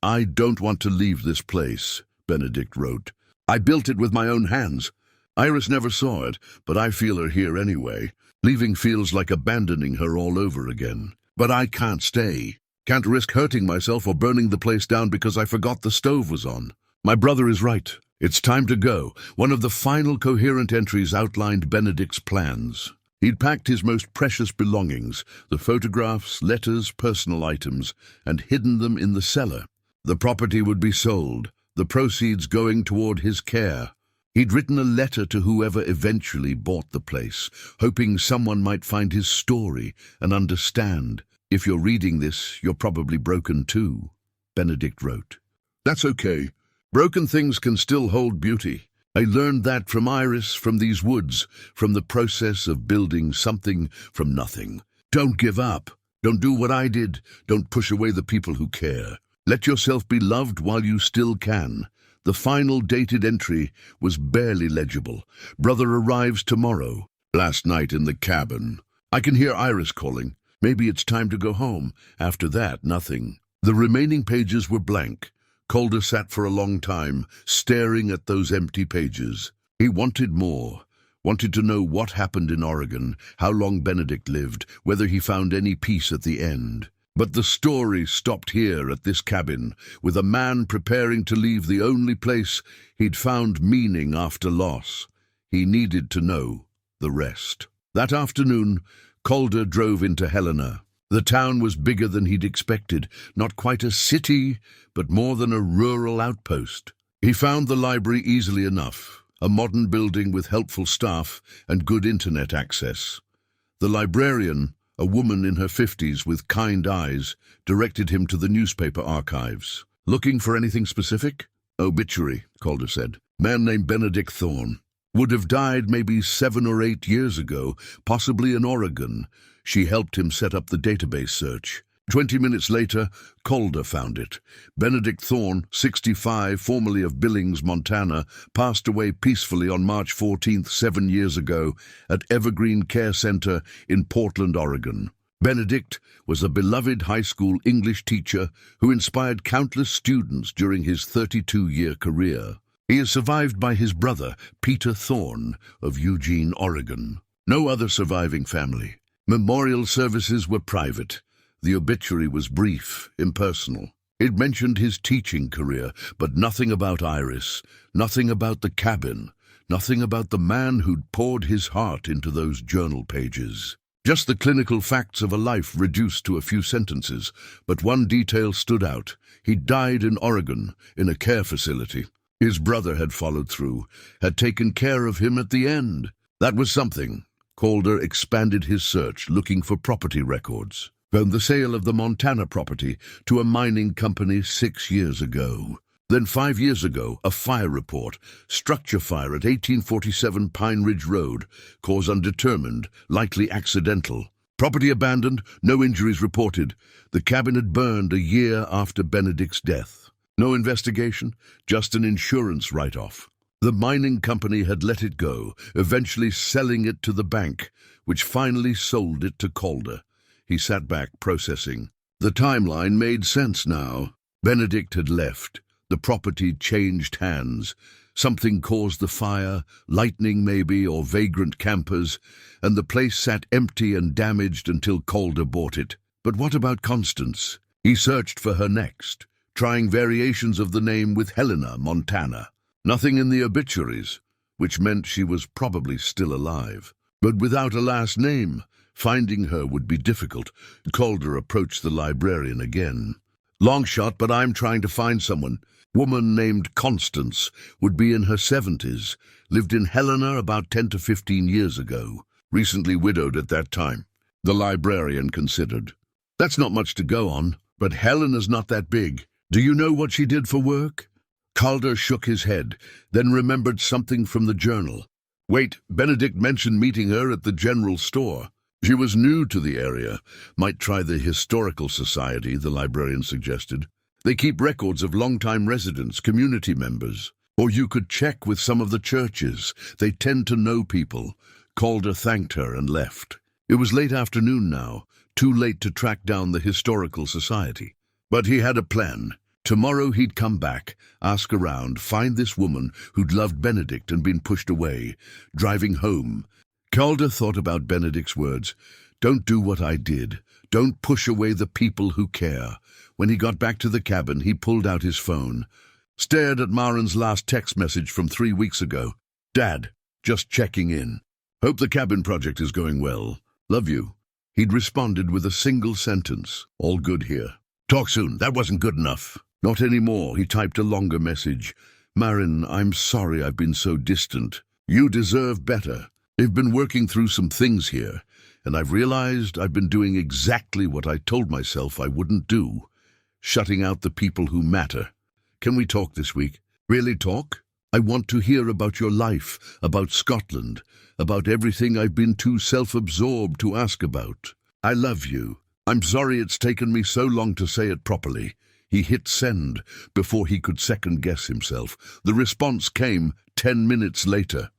S1: I don't want to leave this place, Benedict wrote. I built it with my own hands. Iris never saw it, but I feel her here anyway. Leaving feels like abandoning her all over again. But I can't stay. Can't risk hurting myself or burning the place down because I forgot the stove was on. My brother is right. It's time to go. One of the final coherent entries outlined Benedict's plans. He'd packed his most precious belongings, the photographs, letters, personal items, and hidden them in the cellar. The property would be sold, the proceeds going toward his care. He'd written a letter to whoever eventually bought the place, hoping someone might find his story and understand. If you're reading this, you're probably broken too, Benedict wrote. That's okay. Broken things can still hold beauty. I learned that from Iris, from these woods, from the process of building something from nothing. Don't give up. Don't do what I did. Don't push away the people who care. Let yourself be loved while you still can. The final dated entry was barely legible. Brother arrives tomorrow. Last night in the cabin. I can hear Iris calling. Maybe it's time to go home. After that, nothing. The remaining pages were blank. Calder sat for a long time, staring at those empty pages. He wanted more. Wanted to know what happened in Oregon, how long Benedict lived, whether he found any peace at the end. But the story stopped here at this cabin, with a man preparing to leave the only place he'd found meaning after loss. He needed to know the rest. That afternoon, Calder drove into Helena. The town was bigger than he'd expected, not quite a city, but more than a rural outpost. He found the library easily enough, a modern building with helpful staff and good internet access. The librarian, a woman in her 50s with kind eyes, directed him to the newspaper archives. Looking for anything specific? Obituary, Calder said. Man named Benedict Thorne. Would have died maybe 7 or 8 years ago, possibly in Oregon. She helped him set up the database search. 20 minutes later, Calder found it. Benedict Thorne, 65, formerly of Billings, Montana, passed away peacefully on March 14th, 7 years ago, at Evergreen Care Center in Portland, Oregon. Benedict was a beloved high school English teacher who inspired countless students during his 32-year career. He is survived by his brother, Peter Thorne, of Eugene, Oregon. No other surviving family. Memorial services were private. The obituary was brief, impersonal. It mentioned his teaching career, but nothing about Iris, nothing about the cabin, nothing about the man who'd poured his heart into those journal pages. Just the clinical facts of a life reduced to a few sentences, but one detail stood out. He died in Oregon, in a care facility. His brother had followed through, had taken care of him at the end. That was something. Calder expanded his search, looking for property records. Found the sale of the Montana property to a mining company 6 years ago. Then 5 years ago, a fire report, structure fire at 1847 Pine Ridge Road, cause undetermined, likely accidental. Property abandoned, no injuries reported. The cabin had burned a year after Benedict's death. No investigation, just an insurance write-off. The mining company had let it go, eventually selling it to the bank, which finally sold it to Calder. He sat back, processing. The timeline made sense now. Benedict had left. The property changed hands. Something caused the fire, lightning maybe, or vagrant campers, and the place sat empty and damaged until Calder bought it. But what about Constance? He searched for her next, trying variations of the name with Helena, Montana. Nothing in the obituaries, which meant she was probably still alive. But without a last name, finding her would be difficult. Calder approached the librarian again. Long shot, but I'm trying to find someone. Woman named Constance, would be in her 70s, lived in Helena about 10 to 15 years ago. Recently widowed at that time. The librarian considered. That's not much to go on, but Helena's not that big. Do you know what she did for work? Calder shook his head, then remembered something from the journal. Wait, Benedict mentioned meeting her at the general store. She was new to the area. Might try the Historical Society, the librarian suggested. They keep records of long-time residents, community members. Or you could check with some of the churches. They tend to know people. Calder thanked her and left. It was late afternoon now, too late to track down the Historical Society. But he had a plan. Tomorrow he'd come back, ask around, find this woman who'd loved Benedict and been pushed away, driving home. Calder thought about Benedict's words. Don't do what I did. Don't push away the people who care. When he got back to the cabin, he pulled out his phone. Stared at Maren's last text message from 3 weeks ago. Dad, just checking in. Hope the cabin project is going well. Love you. He'd responded with a single sentence. All good here. Talk soon. That wasn't good enough. Not anymore. He typed a longer message. Maren, I'm sorry I've been so distant. You deserve better. I've been working through some things here, and I've realized I've been doing exactly what I told myself I wouldn't do. Shutting out the people who matter. Can we talk this week? Really talk? I want to hear about your life, about Scotland, about everything I've been too self-absorbed to ask about. I love you. I'm sorry it's taken me so long to say it properly. He hit send before he could second-guess himself. The response came 10 minutes later.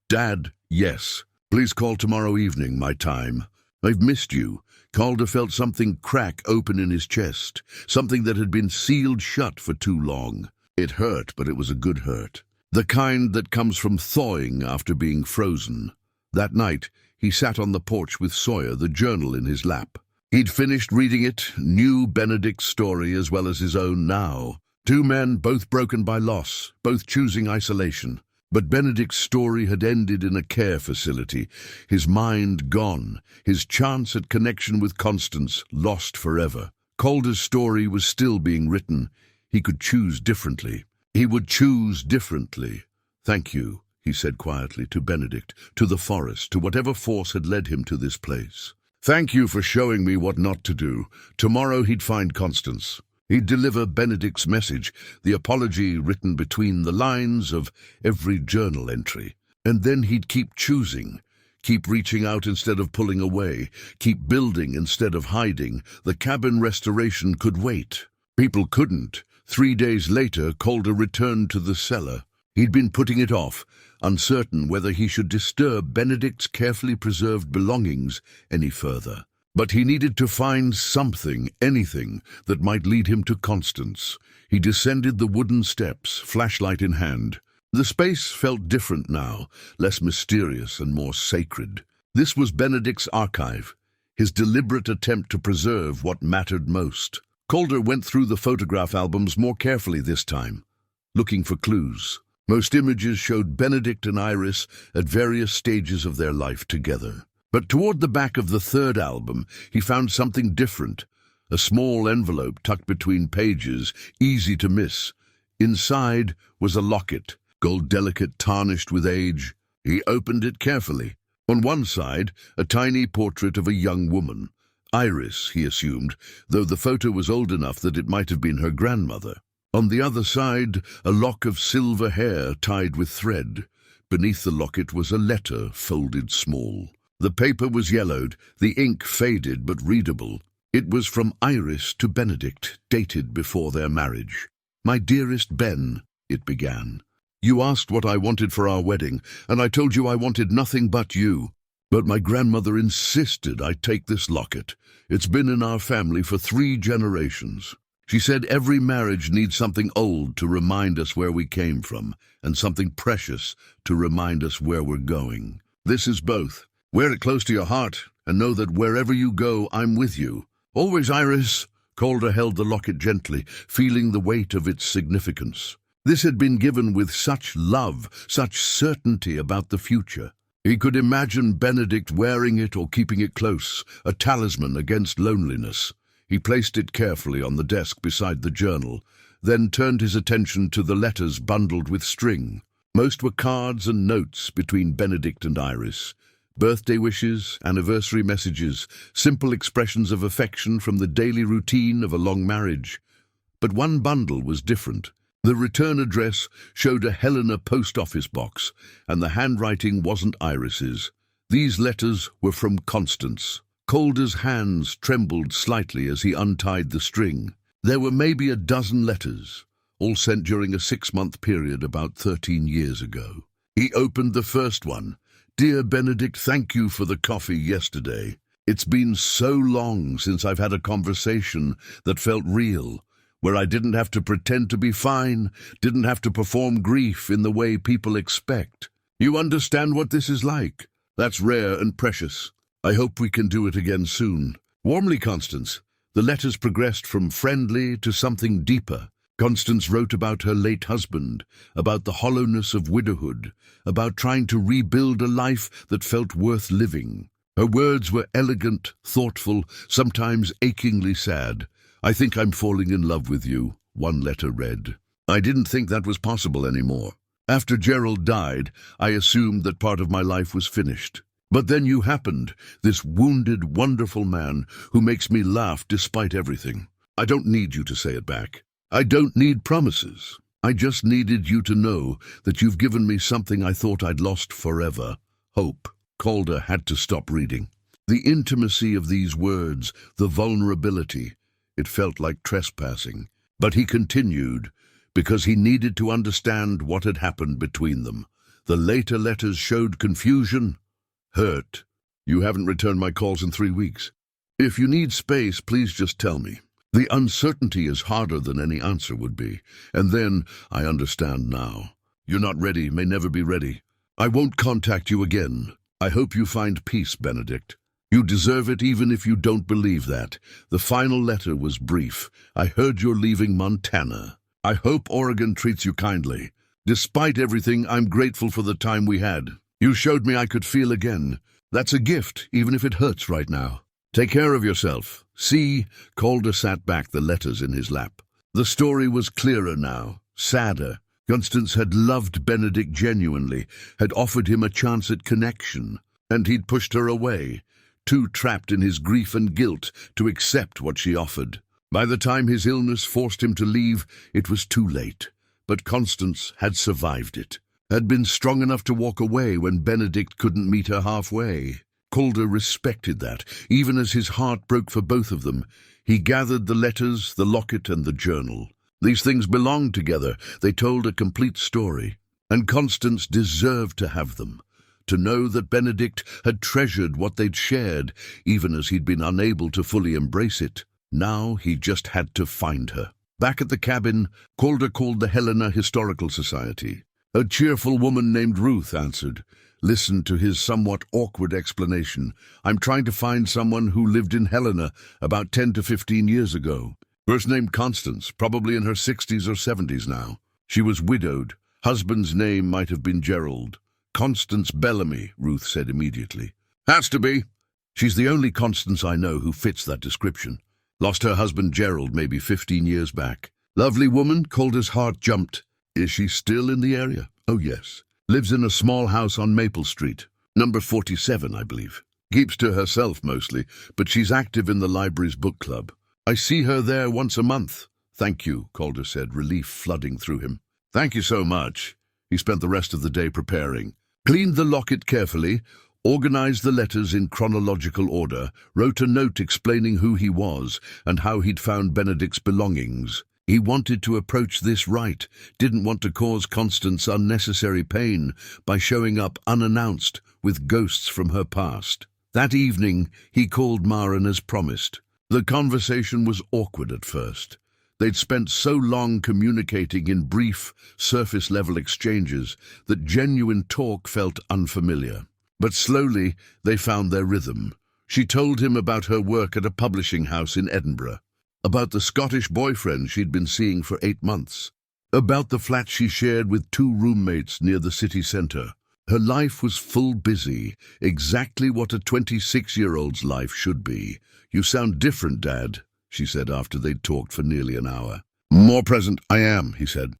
S1: Dad, yes. Please call tomorrow evening, my time. I've missed you. Calder felt something crack open in his chest, something that had been sealed shut for too long. It hurt, but it was a good hurt. The kind that comes from thawing after being frozen. That night, he sat on the porch with Sawyer, the journal in his lap. He'd finished reading it, knew Benedict's story as well as his own now. Two men, both broken by loss, both choosing isolation. But Benedict's story had ended in a care facility, his mind gone, his chance at connection with Constance lost forever. Calder's story was still being written. He could choose differently. He would choose differently. Thank you, he said quietly to Benedict, to the forest, to whatever force had led him to this place. Thank you for showing me what not to do. Tomorrow he'd find Constance. He'd deliver Benedict's message, the apology written between the lines of every journal entry. And then he'd keep choosing, keep reaching out instead of pulling away, keep building instead of hiding. The cabin restoration could wait. People couldn't. 3 days later, Calder returned to the cellar. He'd been putting it off, uncertain whether he should disturb Benedict's carefully preserved belongings any further. But he needed to find something, anything, that might lead him to Constance. He descended the wooden steps, flashlight in hand. The space felt different now, less mysterious and more sacred. This was Benedict's archive, his deliberate attempt to preserve what mattered most. Calder went through the photograph albums more carefully this time, looking for clues. Most images showed Benedict and Iris at various stages of their life together. But toward the back of the third album, he found something different. A small envelope tucked between pages, easy to miss. Inside was a locket, gold delicate, tarnished with age. He opened it carefully. On one side, a tiny portrait of a young woman. Iris, he assumed, though the photo was old enough that it might have been her grandmother. On the other side, a lock of silver hair tied with thread. Beneath the locket was a letter folded small. The paper was yellowed, the ink faded but readable. It was from Iris to Benedict, dated before their marriage. "My dearest Ben," it began. "You asked what I wanted for our wedding, and I told you I wanted nothing but you. But my grandmother insisted I take this locket. It's been in our family for 3 generations. She said every marriage needs something old to remind us where we came from, and something precious to remind us where we're going. This is both. Wear it close to your heart, and know that wherever you go, I'm with you. Always, Iris. Calder held the locket gently, feeling the weight of its significance. This had been given with such love, such certainty about the future. He could imagine Benedict wearing it or keeping it close, a talisman against loneliness. He placed it carefully on the desk beside the journal, then turned his attention to the letters bundled with string. Most were cards and notes between Benedict and Iris. Birthday wishes, anniversary messages, simple expressions of affection from the daily routine of a long marriage. But one bundle was different. The return address showed a Helena post office box, and the handwriting wasn't Iris's. These letters were from Constance. Calder's hands trembled slightly as he untied the string. There were maybe a dozen letters, all sent during a 6-month period about 13 years ago. He opened the first one. "Dear Benedict, thank you for the coffee yesterday. It's been so long since I've had a conversation that felt real, where I didn't have to pretend to be fine, didn't have to perform grief in the way people expect. You understand what this is like. That's rare and precious. I hope we can do it again soon. Warmly, Constance." The letters progressed from friendly to something deeper. Constance wrote about her late husband, about the hollowness of widowhood, about trying to rebuild a life that felt worth living. Her words were elegant, thoughtful, sometimes achingly sad. "I think I'm falling in love with you," one letter read. "I didn't think that was possible anymore. After Gerald died, I assumed that part of my life was finished. But then you happened, this wounded, wonderful man who makes me laugh despite everything. I don't need you to say it back. I don't need promises. I just needed you to know that you've given me something I thought I'd lost forever. Hope." Calder had to stop reading. The intimacy of these words, the vulnerability, it felt like trespassing. But he continued, because he needed to understand what had happened between them. The later letters showed confusion, hurt. "You haven't returned my calls in 3 weeks. If you need space, please just tell me. The uncertainty is harder than any answer would be. And then, I understand now. You're not ready, may never be ready. I won't contact you again. I hope you find peace, Benedict. You deserve it even if you don't believe that." The final letter was brief. "I heard you're leaving Montana. I hope Oregon treats you kindly. Despite everything, I'm grateful for the time we had. You showed me I could feel again. That's a gift, even if it hurts right now. Take care of yourself. See." Calder sat back, the letters in his lap. The story was clearer now, sadder. Constance had loved Benedict genuinely, had offered him a chance at connection, and he'd pushed her away, too trapped in his grief and guilt to accept what she offered. By the time his illness forced him to leave, it was too late. But Constance had survived it, had been strong enough to walk away when Benedict couldn't meet her halfway. Calder respected that, even as his heart broke for both of them. He gathered the letters, the locket, and the journal. These things belonged together. They told a complete story. And Constance deserved to have them, to know that Benedict had treasured what they'd shared, even as he'd been unable to fully embrace it. Now he just had to find her. Back at the cabin, Calder called the Helena Historical Society. A cheerful woman named Ruth answered, listened to his somewhat awkward explanation. "I'm trying to find someone who lived in Helena about 10 to 15 years ago. First name Constance, probably in her 60s or 70s now. She was widowed. Husband's name might have been Gerald." "Constance Bellamy," Ruth said immediately. "Has to be. She's the only Constance I know who fits that description. Lost her husband Gerald maybe 15 years back. Lovely woman." Calder's heart jumped. "Is she still in the area?" "Oh, yes. Lives in a small house on Maple Street. Number 47, I believe. Keeps to herself mostly, but she's active in the library's book club. I see her there once a month." "Thank you," Calder said, relief flooding through him. "Thank you so much." He spent the rest of the day preparing. Cleaned the locket carefully, organized the letters in chronological order, wrote a note explaining who he was and how he'd found Benedict's belongings. He wanted to approach this right, didn't want to cause Constance unnecessary pain by showing up unannounced with ghosts from her past. That evening, he called Maren as promised. The conversation was awkward at first. They'd spent so long communicating in brief, surface-level exchanges that genuine talk felt unfamiliar. But slowly, they found their rhythm. She told him about her work at a publishing house in Edinburgh, about the Scottish boyfriend she'd been seeing for 8 months, about the flat she shared with 2 roommates near the city centre. Her life was full busy, exactly what a 26-year-old's life should be. "You sound different, Dad," she said after they'd talked for nearly an hour. "More present, I am," he said.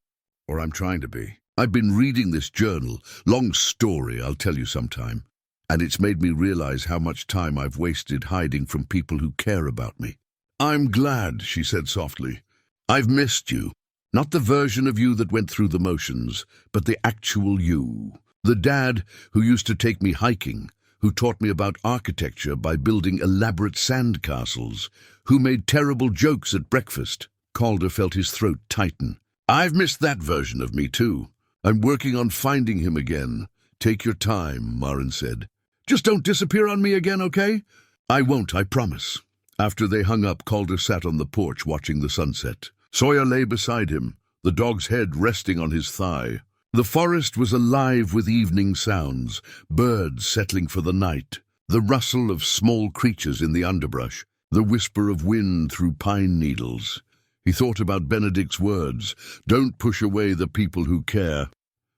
S1: "Or I'm trying to be. I've been reading this journal. Long story, I'll tell you sometime. And it's made me realize how much time I've wasted hiding from people who care about me." "I'm glad," she said softly. "I've missed you. Not the version of you that went through the motions, but the actual you. The dad who used to take me hiking, who taught me about architecture by building elaborate sandcastles, who made terrible jokes at breakfast." Calder felt his throat tighten. "I've missed that version of me too. I'm working on finding him again." "Take your time," Marin said. "Just don't disappear on me again, okay?" "I won't, I promise." After they hung up, Calder sat on the porch watching the sunset. Sawyer lay beside him, the dog's head resting on his thigh. The forest was alive with evening sounds, birds settling for the night, the rustle of small creatures in the underbrush, the whisper of wind through pine needles. He thought about Benedict's words, "Don't push away the people who care."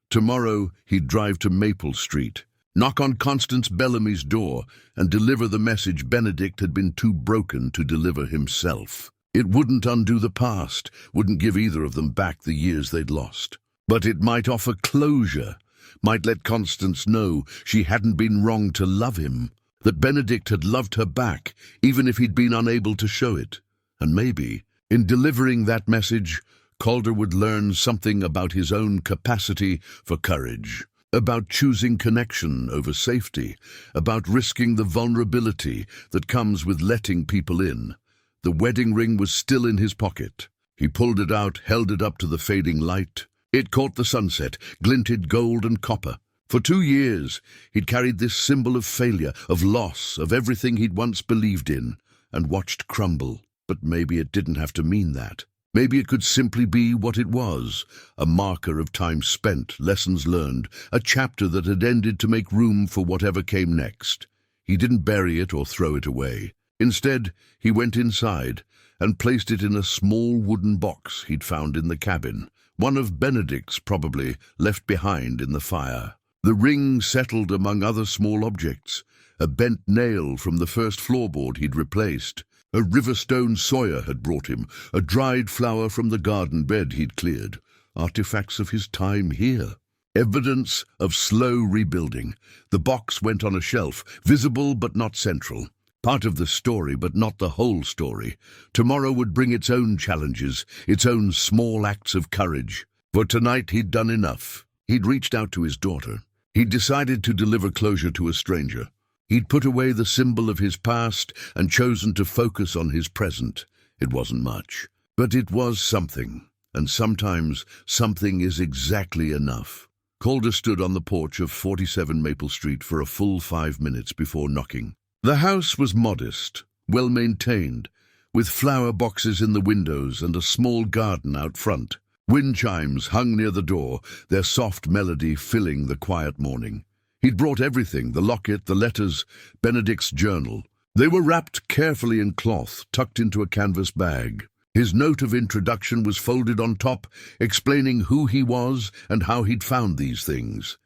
S1: Tomorrow he'd drive to Maple Street, knock on Constance Bellamy's door, and deliver the message Benedict had been too broken to deliver himself. It wouldn't undo the past, wouldn't give either of them back the years they'd lost. But it might offer closure, might let Constance know she hadn't been wrong to love him, that Benedict had loved her back, even if he'd been unable to show it. And maybe, in delivering that message, Calder would learn something about his own capacity for courage, about choosing connection over safety, about risking the vulnerability that comes with letting people in. The wedding ring was still in his pocket. He pulled it out, held it up to the fading light. It caught the sunset, glinted gold and copper. For 2 years, he'd carried this symbol of failure, of loss, of everything he'd once believed in, and watched crumble. But maybe it didn't have to mean that. Maybe it could simply be what it was, a marker of time spent, lessons learned, a chapter that had ended to make room for whatever came next. He didn't bury it or throw it away. Instead, he went inside and placed it in a small wooden box he'd found in the cabin. One of Benedict's, probably, left behind in the fire. The ring settled among other small objects, a bent nail from the first floorboard he'd replaced, a river stone Sawyer had brought him, a dried flower from the garden bed he'd cleared, artifacts of his time here. Evidence of slow rebuilding. The box went on a shelf, visible but not central. Part of the story, but not the whole story. Tomorrow would bring its own challenges, its own small acts of courage. For tonight he'd done enough. He'd reached out to his daughter. He'd decided to deliver closure to a stranger. He'd put away the symbol of his past and chosen to focus on his present. It wasn't much, but it was something. And sometimes something is exactly enough. Calder stood on the porch of 47 Maple Street for a full 5 minutes before knocking. The house was modest, well-maintained, with flower boxes in the windows and a small garden out front. Wind chimes hung near the door, their soft melody filling the quiet morning. He'd brought everything, the locket, the letters, Benedict's journal. They were wrapped carefully in cloth, tucked into a canvas bag. His note of introduction was folded on top, explaining who he was and how he'd found these things.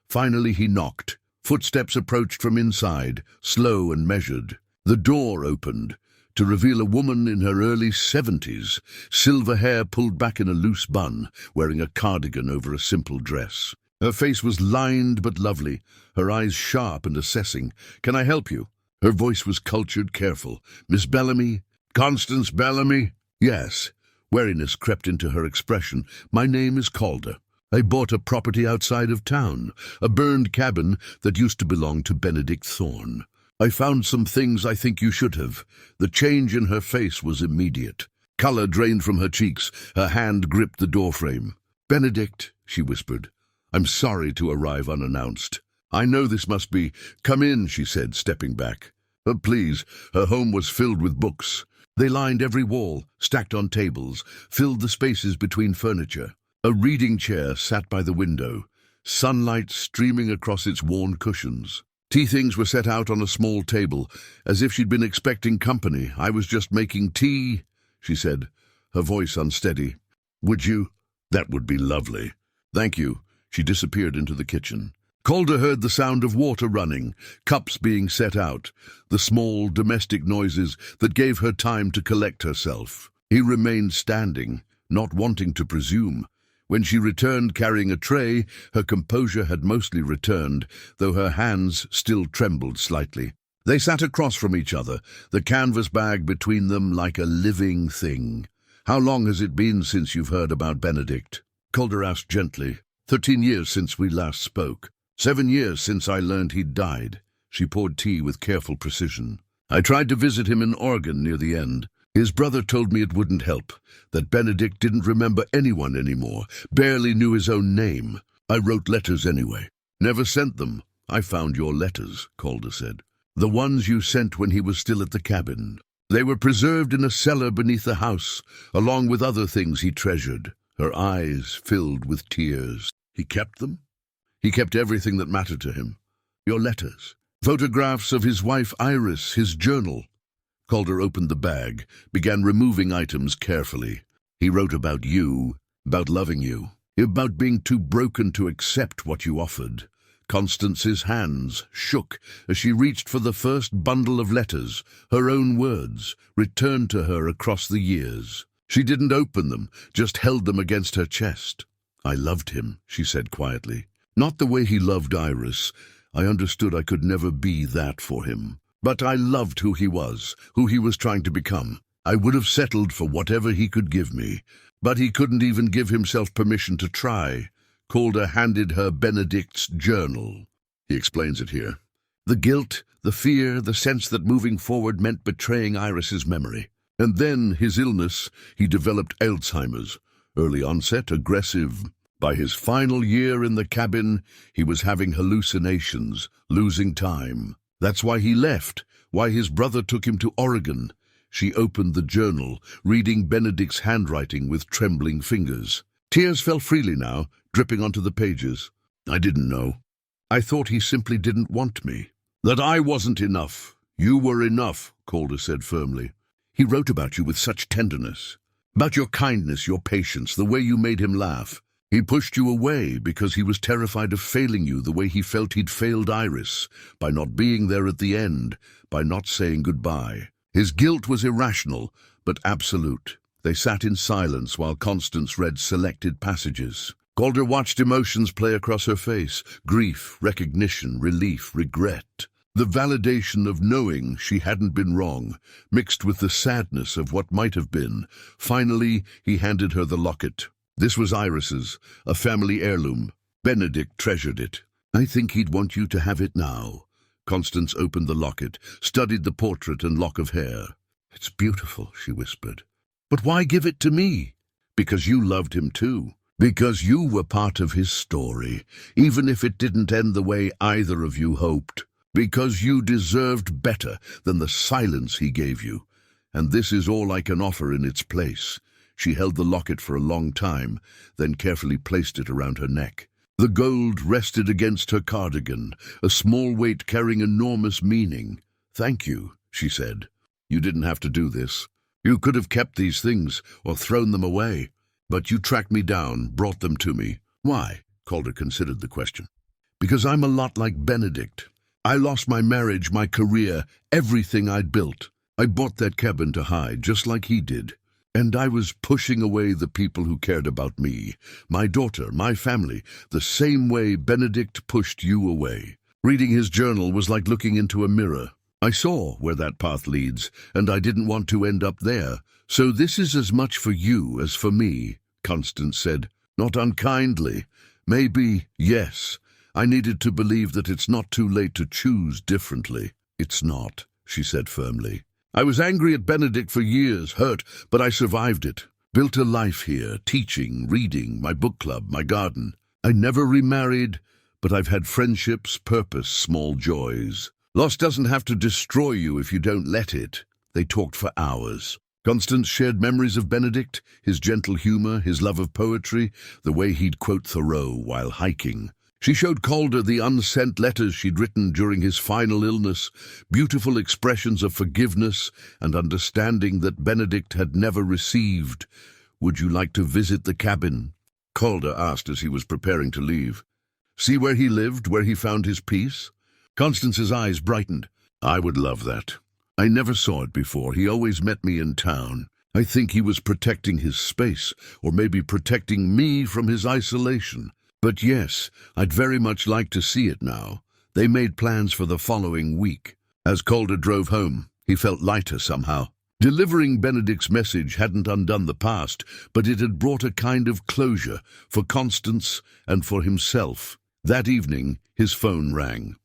S1: Finally he knocked. Footsteps approached from inside, slow and measured. The door opened, to reveal a woman in her early 70s, silver hair pulled back in a loose bun, wearing a cardigan over a simple dress. Her face was lined but lovely, her eyes sharp and assessing. "Can I help you?" Her voice was cultured, careful. "Miss Bellamy? Constance Bellamy?" "Yes." Wariness crept into her expression. "My name is Calder. I bought a property outside of town, a burned cabin that used to belong to Benedict Thorne. I found some things I think you should have." The change in her face was immediate. Color drained from her cheeks, her hand gripped the doorframe. "Benedict," she whispered, "I'm sorry to arrive unannounced. I know this must be—" "Come in," she said, stepping back. Please." Her home was filled with books. They lined every wall, stacked on tables, filled the spaces between furniture. A reading chair sat by the window, sunlight streaming across its worn cushions. Tea things were set out on a small table, as if she'd been expecting company. "I was just making tea," she said, her voice unsteady. "Would you? That would be lovely." "Thank you." She disappeared into the kitchen. Calder heard the sound of water running, cups being set out, the small domestic noises that gave her time to collect herself. He remained standing, not wanting to presume. When she returned carrying a tray, her composure had mostly returned, though her hands still trembled slightly. They sat across from each other, the canvas bag between them like a living thing. "How long has it been since you've heard about Benedict?" Calder asked gently. 13 years since we last spoke. 7 years since I learned he'd died." She poured tea with careful precision. "I tried to visit him in Oregon near the end. His brother told me it wouldn't help, that Benedict didn't remember anyone anymore, barely knew his own name. I wrote letters anyway." "Never sent them." "I found your letters," Calder said. "The ones you sent when he was still at the cabin. They were preserved in a cellar beneath the house, along with other things he treasured." Her eyes filled with tears. "He kept them?" "He kept everything that mattered to him. Your letters, photographs of his wife Iris, his journal." Calder opened the bag, began removing items carefully. "He wrote about you, about loving you, about being too broken to accept what you offered." Constance's hands shook as she reached for the first bundle of letters, her own words, returned to her across the years. She didn't open them, just held them against her chest. "I loved him," she said quietly. "Not the way he loved Iris. I understood I could never be that for him. But I loved who he was trying to become. I would have settled for whatever he could give me. But he couldn't even give himself permission to try." Calder handed her Benedict's journal. He explains it here. The guilt, the fear, the sense that moving forward meant betraying Iris's memory. And then his illness. He developed Alzheimer's. Early onset, aggressive. By his final year in the cabin, he was having hallucinations, losing time. That's why he left, why his brother took him to Oregon. She opened the journal, reading Benedict's handwriting with trembling fingers. Tears fell freely now, dripping onto the pages. "I didn't know. I thought he simply didn't want me. That I wasn't enough. You were enough," Calder said firmly. "He wrote about you with such tenderness. About your kindness, your patience, the way you made him laugh. He pushed you away because he was terrified of failing you the way he felt he'd failed Iris, by not being there at the end, by not saying goodbye. His guilt was irrational, but absolute." They sat in silence while Constance read selected passages. Calder watched emotions play across her face: grief, recognition, relief, regret. The validation of knowing she hadn't been wrong, mixed with the sadness of what might have been. Finally, he handed her the locket. This was Iris's, a family heirloom. Benedict treasured it. "I think he'd want you to have it now." Constance opened the locket, studied the portrait and lock of hair. "It's beautiful," she whispered. "But why give it to me?" "Because you loved him too. Because you were part of his story, even if it didn't end the way either of you hoped. Because you deserved better than the silence he gave you. And this is all I can offer in its place." She held the locket for a long time, then carefully placed it around her neck. The gold rested against her cardigan, a small weight carrying enormous meaning. "Thank you," she said. "You didn't have to do this. You could have kept these things or thrown them away. But you tracked me down, brought them to me." "Why?" Calder considered the question. "Because I'm a lot like Benedict. I lost my marriage, my career, everything I'd built. I bought that cabin to hide, just like he did. And I was pushing away the people who cared about me, my daughter, my family, the same way Benedict pushed you away. Reading his journal was like looking into a mirror. I saw where that path leads, and I didn't want to end up there. So this is as much for you as for me," Constance said, not unkindly. "Maybe, yes. I needed to believe that it's not too late to choose differently." "It's not," she said firmly. "I was angry at Benedict for years, hurt, but I survived it. Built a life here, teaching, reading, my book club, my garden. I never remarried, but I've had friendships, purpose, small joys. Loss doesn't have to destroy you if you don't let it." They talked for hours. Constance shared memories of Benedict, his gentle humor, his love of poetry, the way he'd quote Thoreau while hiking. She showed Calder the unsent letters she'd written during his final illness, beautiful expressions of forgiveness and understanding that Benedict had never received. "Would you like to visit the cabin?" Calder asked as he was preparing to leave. "See where he lived, where he found his peace?" Constance's eyes brightened. "I would love that. I never saw it before. He always met me in town. I think he was protecting his space, or maybe protecting me from his isolation. But yes, I'd very much like to see it now." They made plans for the following week. As Calder drove home, he felt lighter somehow. Delivering Benedict's message hadn't undone the past, but it had brought a kind of closure for Constance and for himself. That evening, his phone rang.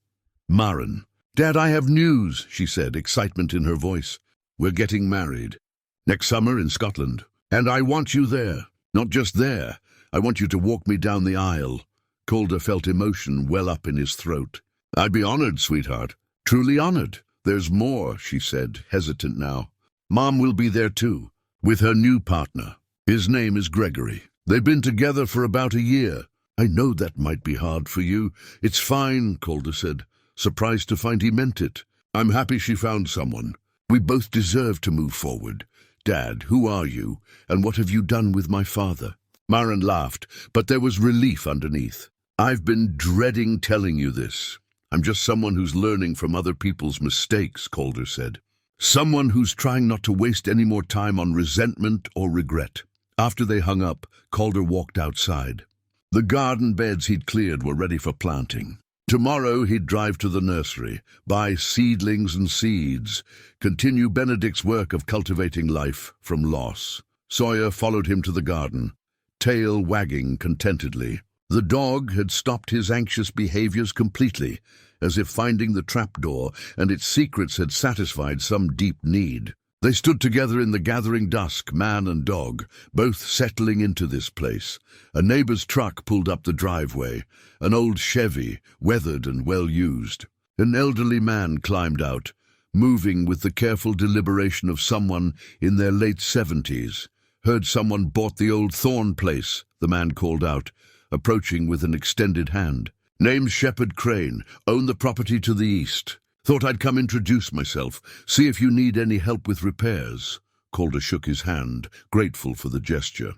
S1: Maren. "Dad, I have news," she said, excitement in her voice. "We're getting married. Next summer in Scotland. And I want you there. Not just there. I want you to walk me down the aisle." Calder felt emotion well up in his throat. "I'd be honored, sweetheart. Truly honored. There's more," she said, hesitant now. "Mom will be there too, with her new partner. His name is Gregory. They've been together for about a year. I know that might be hard for you." "It's fine," Calder said, surprised to find he meant it. "I'm happy she found someone. We both deserve to move forward. Dad, who are you, and what have you done with my father?" Maren laughed, but there was relief underneath. "I've been dreading telling you this. I'm just someone who's learning from other people's mistakes," Calder said. "Someone who's trying not to waste any more time on resentment or regret." After they hung up, Calder walked outside. The garden beds he'd cleared were ready for planting. Tomorrow he'd drive to the nursery, buy seedlings and seeds, continue Benedict's work of cultivating life from loss. Sawyer followed him to the garden, tail wagging contentedly. The dog had stopped his anxious behaviors completely, as if finding the trapdoor and its secrets had satisfied some deep need. They stood together in the gathering dusk, man and dog, both settling into this place. A neighbor's truck pulled up the driveway, an old Chevy, weathered and well-used. An elderly man climbed out, moving with the careful deliberation of someone in their late 70s. "Heard someone bought the old Thorn place," the man called out, approaching with an extended hand. "Name's Shepherd Crane, own the property to the east. Thought I'd come introduce myself, see if you need any help with repairs." Calder shook his hand, grateful for the gesture.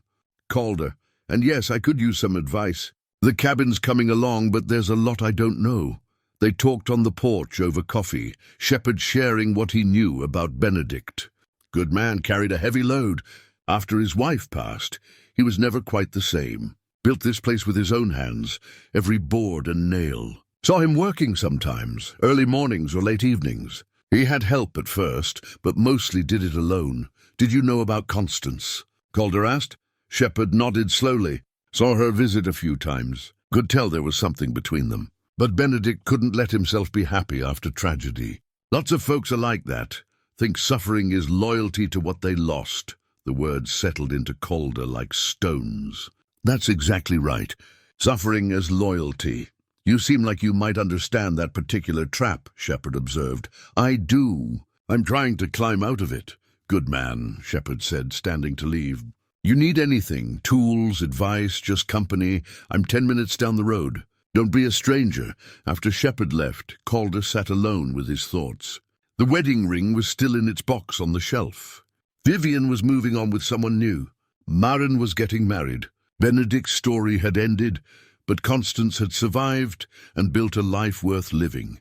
S1: "Calder, and yes, I could use some advice. The cabin's coming along, but there's a lot I don't know." They talked on the porch over coffee, Shepherd sharing what he knew about Benedict. "Good man, carried a heavy load. After his wife passed, he was never quite the same. Built this place with his own hands, every board and nail. Saw him working sometimes, early mornings or late evenings. He had help at first, but mostly did it alone. Did you know about Constance?" Calder asked. Shepherd nodded slowly. "Saw her visit a few times. Could tell there was something between them. But Benedict couldn't let himself be happy after tragedy. Lots of folks are like that. Think suffering is loyalty to what they lost." The words settled into Calder like stones. "That's exactly right. Suffering as loyalty. You seem like you might understand that particular trap," Shepherd observed. "I do. I'm trying to climb out of it." "Good man," Shepherd said, standing to leave. "You need anything, tools, advice, just company, I'm 10 minutes down the road. Don't be a stranger." After Shepherd left, Calder sat alone with his thoughts. The wedding ring was still in its box on the shelf. Vivian was moving on with someone new. Maren was getting married. Benedict's story had ended, but Constance had survived and built a life worth living.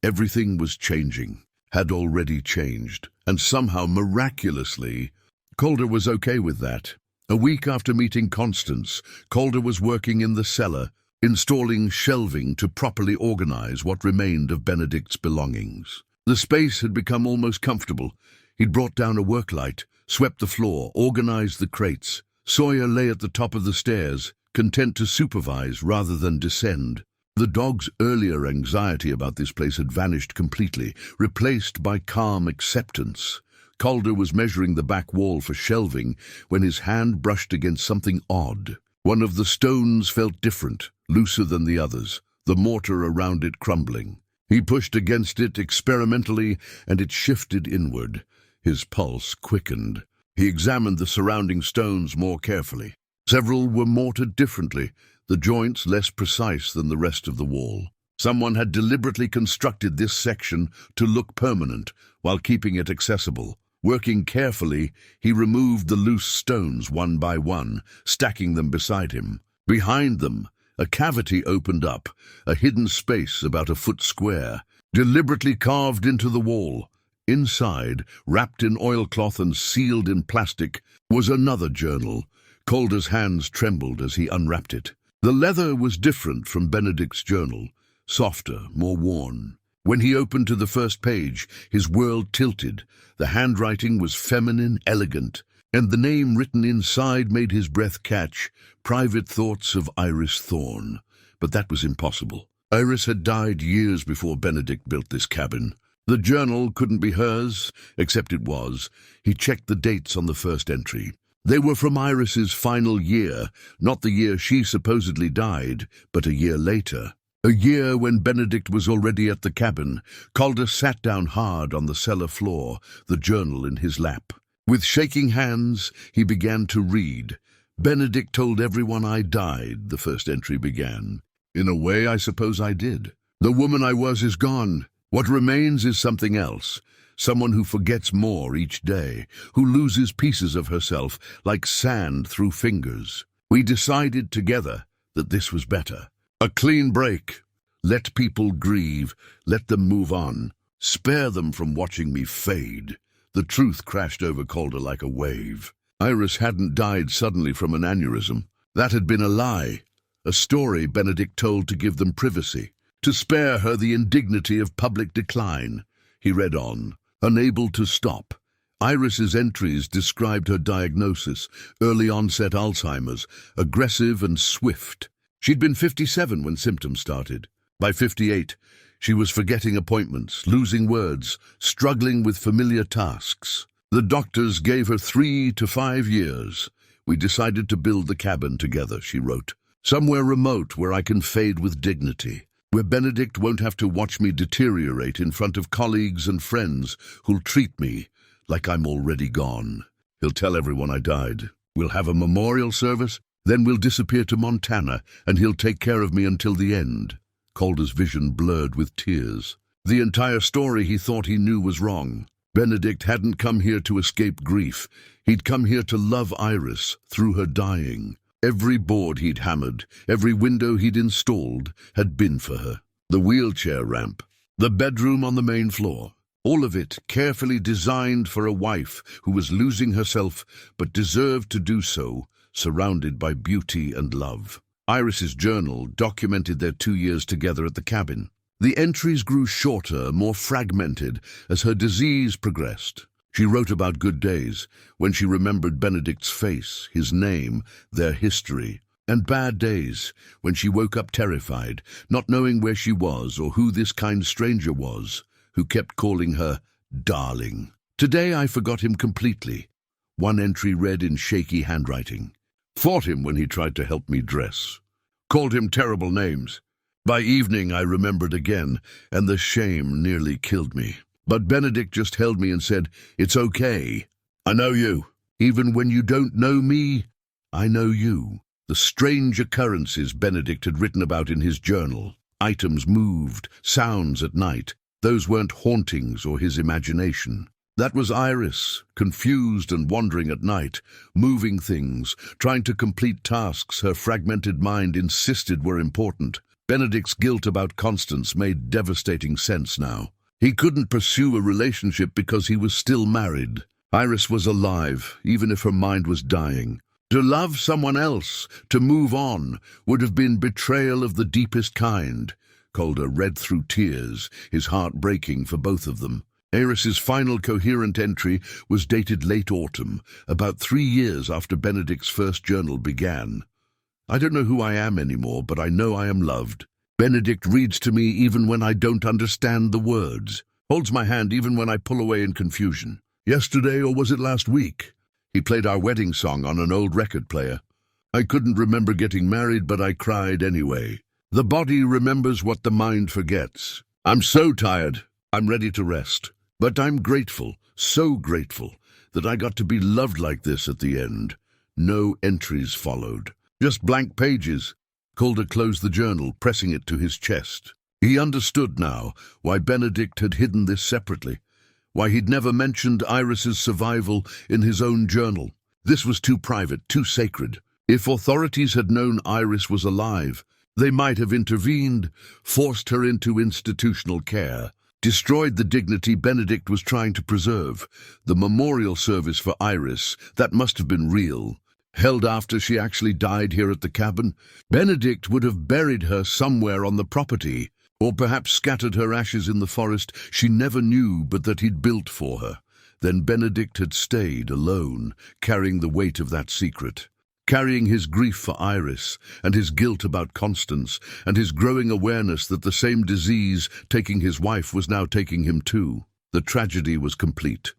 S1: Everything was changing, had already changed, and somehow, miraculously, Calder was okay with that. A week after meeting Constance, Calder was working in the cellar, installing shelving to properly organize what remained of Benedict's belongings. The space had become almost comfortable. He'd brought down a work light, swept the floor, organized the crates. Sawyer lay at the top of the stairs, content to supervise rather than descend. The dog's earlier anxiety about this place had vanished completely, replaced by calm acceptance. Calder was measuring the back wall for shelving when his hand brushed against something odd. One of the stones felt different, looser than the others, the mortar around it crumbling. He pushed against it experimentally, and it shifted inward. His pulse quickened. He examined the surrounding stones more carefully. Several were mortared differently, the joints less precise than the rest of the wall. Someone had deliberately constructed this section to look permanent while keeping it accessible. Working carefully, he removed the loose stones one by one, stacking them beside him. Behind them, a cavity opened up, a hidden space about a foot square, deliberately carved into the wall. Inside, wrapped in oilcloth and sealed in plastic, was another journal. Calder's hands trembled as he unwrapped it. The leather was different from Benedict's journal, softer, more worn. When he opened to the first page, his world tilted. The handwriting was feminine, elegant, and the name written inside made his breath catch. Private thoughts of Iris Thorne. But that was impossible. Iris had died years before Benedict built this cabin. The journal couldn't be hers, except it was. He checked the dates on the first entry. They were from Iris's final year, not the year she supposedly died, but a year later. A year when Benedict was already at the cabin. Calder sat down hard on the cellar floor, the journal in his lap. With shaking hands, he began to read. Benedict told everyone I died, the first entry began. In a way, I suppose I did. The woman I was is gone. What remains is something else. Someone who forgets more each day, who loses pieces of herself like sand through fingers. We decided together that this was better. A clean break. Let people grieve. Let them move on. Spare them from watching me fade. The truth crashed over Calder like a wave. Iris hadn't died suddenly from an aneurysm. That had been a lie. A story Benedict told to give them privacy, to spare her the indignity of public decline. He read on, unable to stop. Iris's entries described her diagnosis, early onset Alzheimer's, aggressive and swift. She'd been 57 when symptoms started. By 58, she was forgetting appointments, losing words, struggling with familiar tasks. The doctors gave her 3 to 5 years. We decided to build the cabin together, she wrote. Somewhere remote where I can fade with dignity. Where Benedict won't have to watch me deteriorate in front of colleagues and friends who'll treat me like I'm already gone. He'll tell everyone I died. We'll have a memorial service. Then we'll disappear to Montana, and he'll take care of me until the end. Calder's vision blurred with tears. The entire story he thought he knew was wrong. Benedict hadn't come here to escape grief. He'd come here to love Iris through her dying. Every board he'd hammered, every window he'd installed, had been for her. The wheelchair ramp, the bedroom on the main floor, all of it carefully designed for a wife who was losing herself but deserved to do so, surrounded by beauty and love. Iris's journal documented their 2 years together at the cabin. The entries grew shorter, more fragmented, as her disease progressed. She wrote about good days, when she remembered Benedict's face, his name, their history, and bad days, when she woke up terrified, not knowing where she was or who this kind stranger was, who kept calling her darling. Today I forgot him completely. One entry read in shaky handwriting. Fought him when he tried to help me dress. Called him terrible names. By evening I remembered again, and the shame nearly killed me. But Benedict just held me and said, "It's okay. I know you. Even when you don't know me, I know you." The strange occurrences Benedict had written about in his journal. Items moved, sounds at night. Those weren't hauntings or his imagination. That was Iris, confused and wandering at night, moving things, trying to complete tasks her fragmented mind insisted were important. Benedict's guilt about Constance made devastating sense now. He couldn't pursue a relationship because he was still married. Iris was alive, even if her mind was dying. To love someone else, to move on, would have been betrayal of the deepest kind. Calder read through tears, his heart breaking for both of them. Iris's final coherent entry was dated late autumn, about 3 years after Benedict's first journal began. I don't know who I am anymore, but I know I am loved. Benedict reads to me even when I don't understand the words, holds my hand even when I pull away in confusion. Yesterday, or was it last week? He played our wedding song on an old record player. I couldn't remember getting married, but I cried anyway. The body remembers what the mind forgets. I'm so tired. I'm ready to rest. But I'm grateful, so grateful, that I got to be loved like this at the end. No entries followed. Just blank pages. Calder closed the journal, pressing it to his chest. He understood now why Benedict had hidden this separately, why he'd never mentioned Iris's survival in his own journal. This was too private, too sacred. If authorities had known Iris was alive, they might have intervened, forced her into institutional care, destroyed the dignity Benedict was trying to preserve. The memorial service for Iris, that must have been real, held after she actually died here at the cabin. Benedict would have buried her somewhere on the property, or perhaps scattered her ashes in the forest she never knew but that he'd built for her. Then Benedict had stayed alone, carrying the weight of that secret, carrying his grief for Iris, and his guilt about Constance, and his growing awareness that the same disease taking his wife was now taking him too. The tragedy was complete,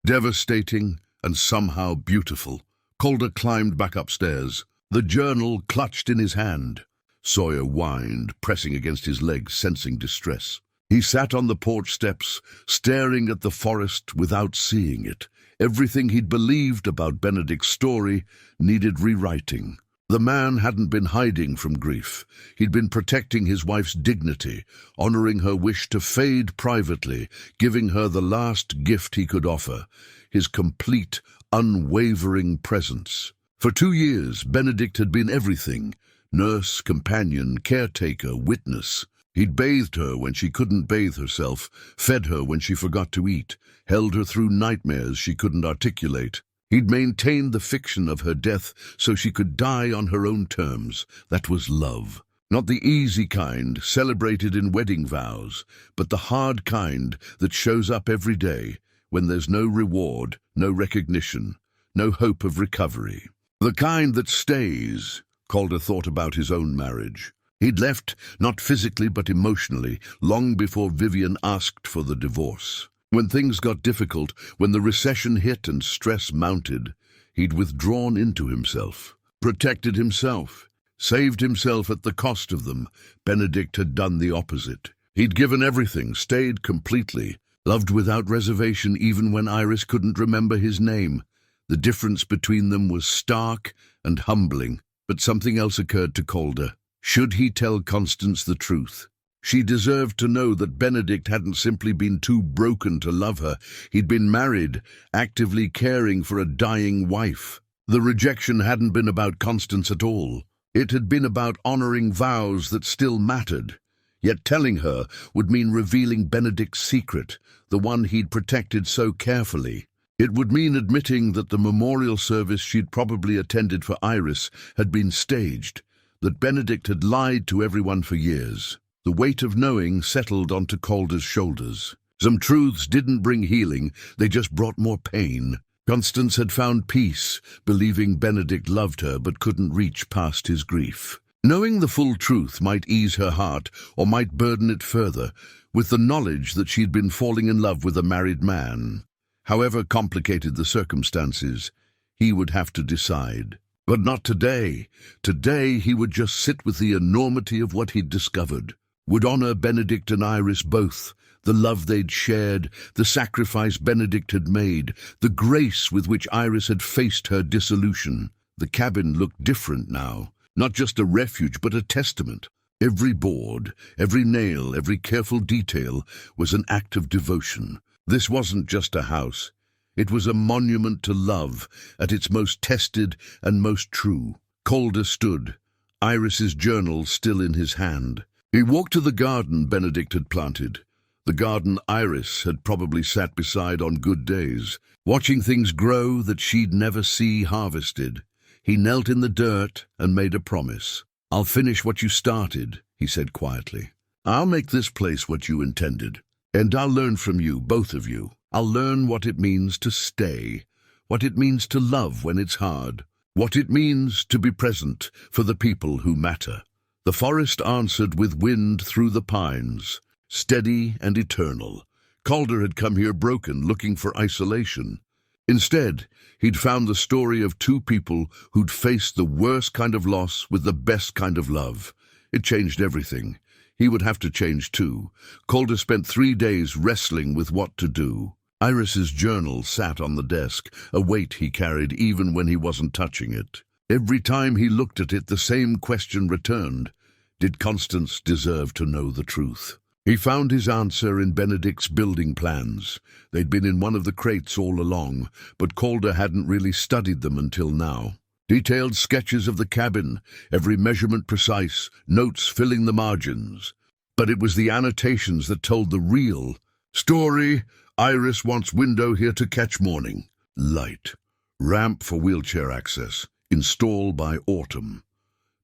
S1: devastating, and somehow beautiful. Calder climbed back upstairs, the journal clutched in his hand. Sawyer whined, pressing against his legs, sensing distress. He sat on the porch steps, staring at the forest without seeing it. Everything he'd believed about Benedict's story needed rewriting. The man hadn't been hiding from grief. He'd been protecting his wife's dignity, honoring her wish to fade privately, giving her the last gift he could offer, his complete, unwavering presence. For 2 years, Benedict had been everything: nurse, companion, caretaker, witness. He'd bathed her when she couldn't bathe herself, fed her when she forgot to eat, held her through nightmares she couldn't articulate. He'd maintained the fiction of her death so she could die on her own terms. That was love. Not the easy kind, celebrated in wedding vows, but the hard kind that shows up every day, when there's no reward, no recognition, no hope of recovery. The kind that stays. Calder thought about his own marriage. He'd left, not physically but emotionally, long before Vivian asked for the divorce. When things got difficult, when the recession hit and stress mounted, he'd withdrawn into himself, protected himself, saved himself at the cost of them. Benedict had done the opposite. He'd given everything, stayed completely, loved without reservation even when Iris couldn't remember his name. The difference between them was stark and humbling. But something else occurred to Calder. Should he tell Constance the truth? She deserved to know that Benedict hadn't simply been too broken to love her. He'd been married, actively caring for a dying wife. The rejection hadn't been about Constance at all. It had been about honoring vows that still mattered. Yet telling her would mean revealing Benedict's secret, the one he'd protected so carefully. It would mean admitting that the memorial service she'd probably attended for Iris had been staged, that Benedict had lied to everyone for years. The weight of knowing settled onto Calder's shoulders. Some truths didn't bring healing, they just brought more pain. Constance had found peace, believing Benedict loved her but couldn't reach past his grief. Knowing the full truth might ease her heart or might burden it further, with the knowledge that she'd been falling in love with a married man. However complicated the circumstances, he would have to decide. But not today. Today he would just sit with the enormity of what he'd discovered. Would honor Benedict and Iris both, the love they'd shared, the sacrifice Benedict had made, the grace with which Iris had faced her dissolution. The cabin looked different now, not just a refuge but a testament. Every board, every nail, every careful detail was an act of devotion. This wasn't just a house. It was a monument to love, at its most tested and most true. Calder stood, Iris's journal still in his hand. He walked to the garden Benedict had planted, the garden Iris had probably sat beside on good days, watching things grow that she'd never see harvested. He knelt in the dirt and made a promise. "I'll finish what you started," he said quietly. "I'll make this place what you intended. And I'll learn from you, both of you. I'll learn what it means to stay, what it means to love when it's hard, what it means to be present for the people who matter." The forest answered with wind through the pines, steady and eternal. Calder had come here broken, looking for isolation. Instead, he'd found the story of two people who'd faced the worst kind of loss with the best kind of love. It changed everything. He would have to change too. Calder spent 3 days wrestling with what to do. Iris's journal sat on the desk, a weight he carried even when he wasn't touching it. Every time he looked at it, the same question returned. Did Constance deserve to know the truth? He found his answer in Benedict's building plans. They'd been in one of the crates all along, but Calder hadn't really studied them until now. Detailed sketches of the cabin, every measurement precise, notes filling the margins. But it was the annotations that told the real story. Iris wants window here to catch morning light. Ramp for wheelchair access. Install by autumn.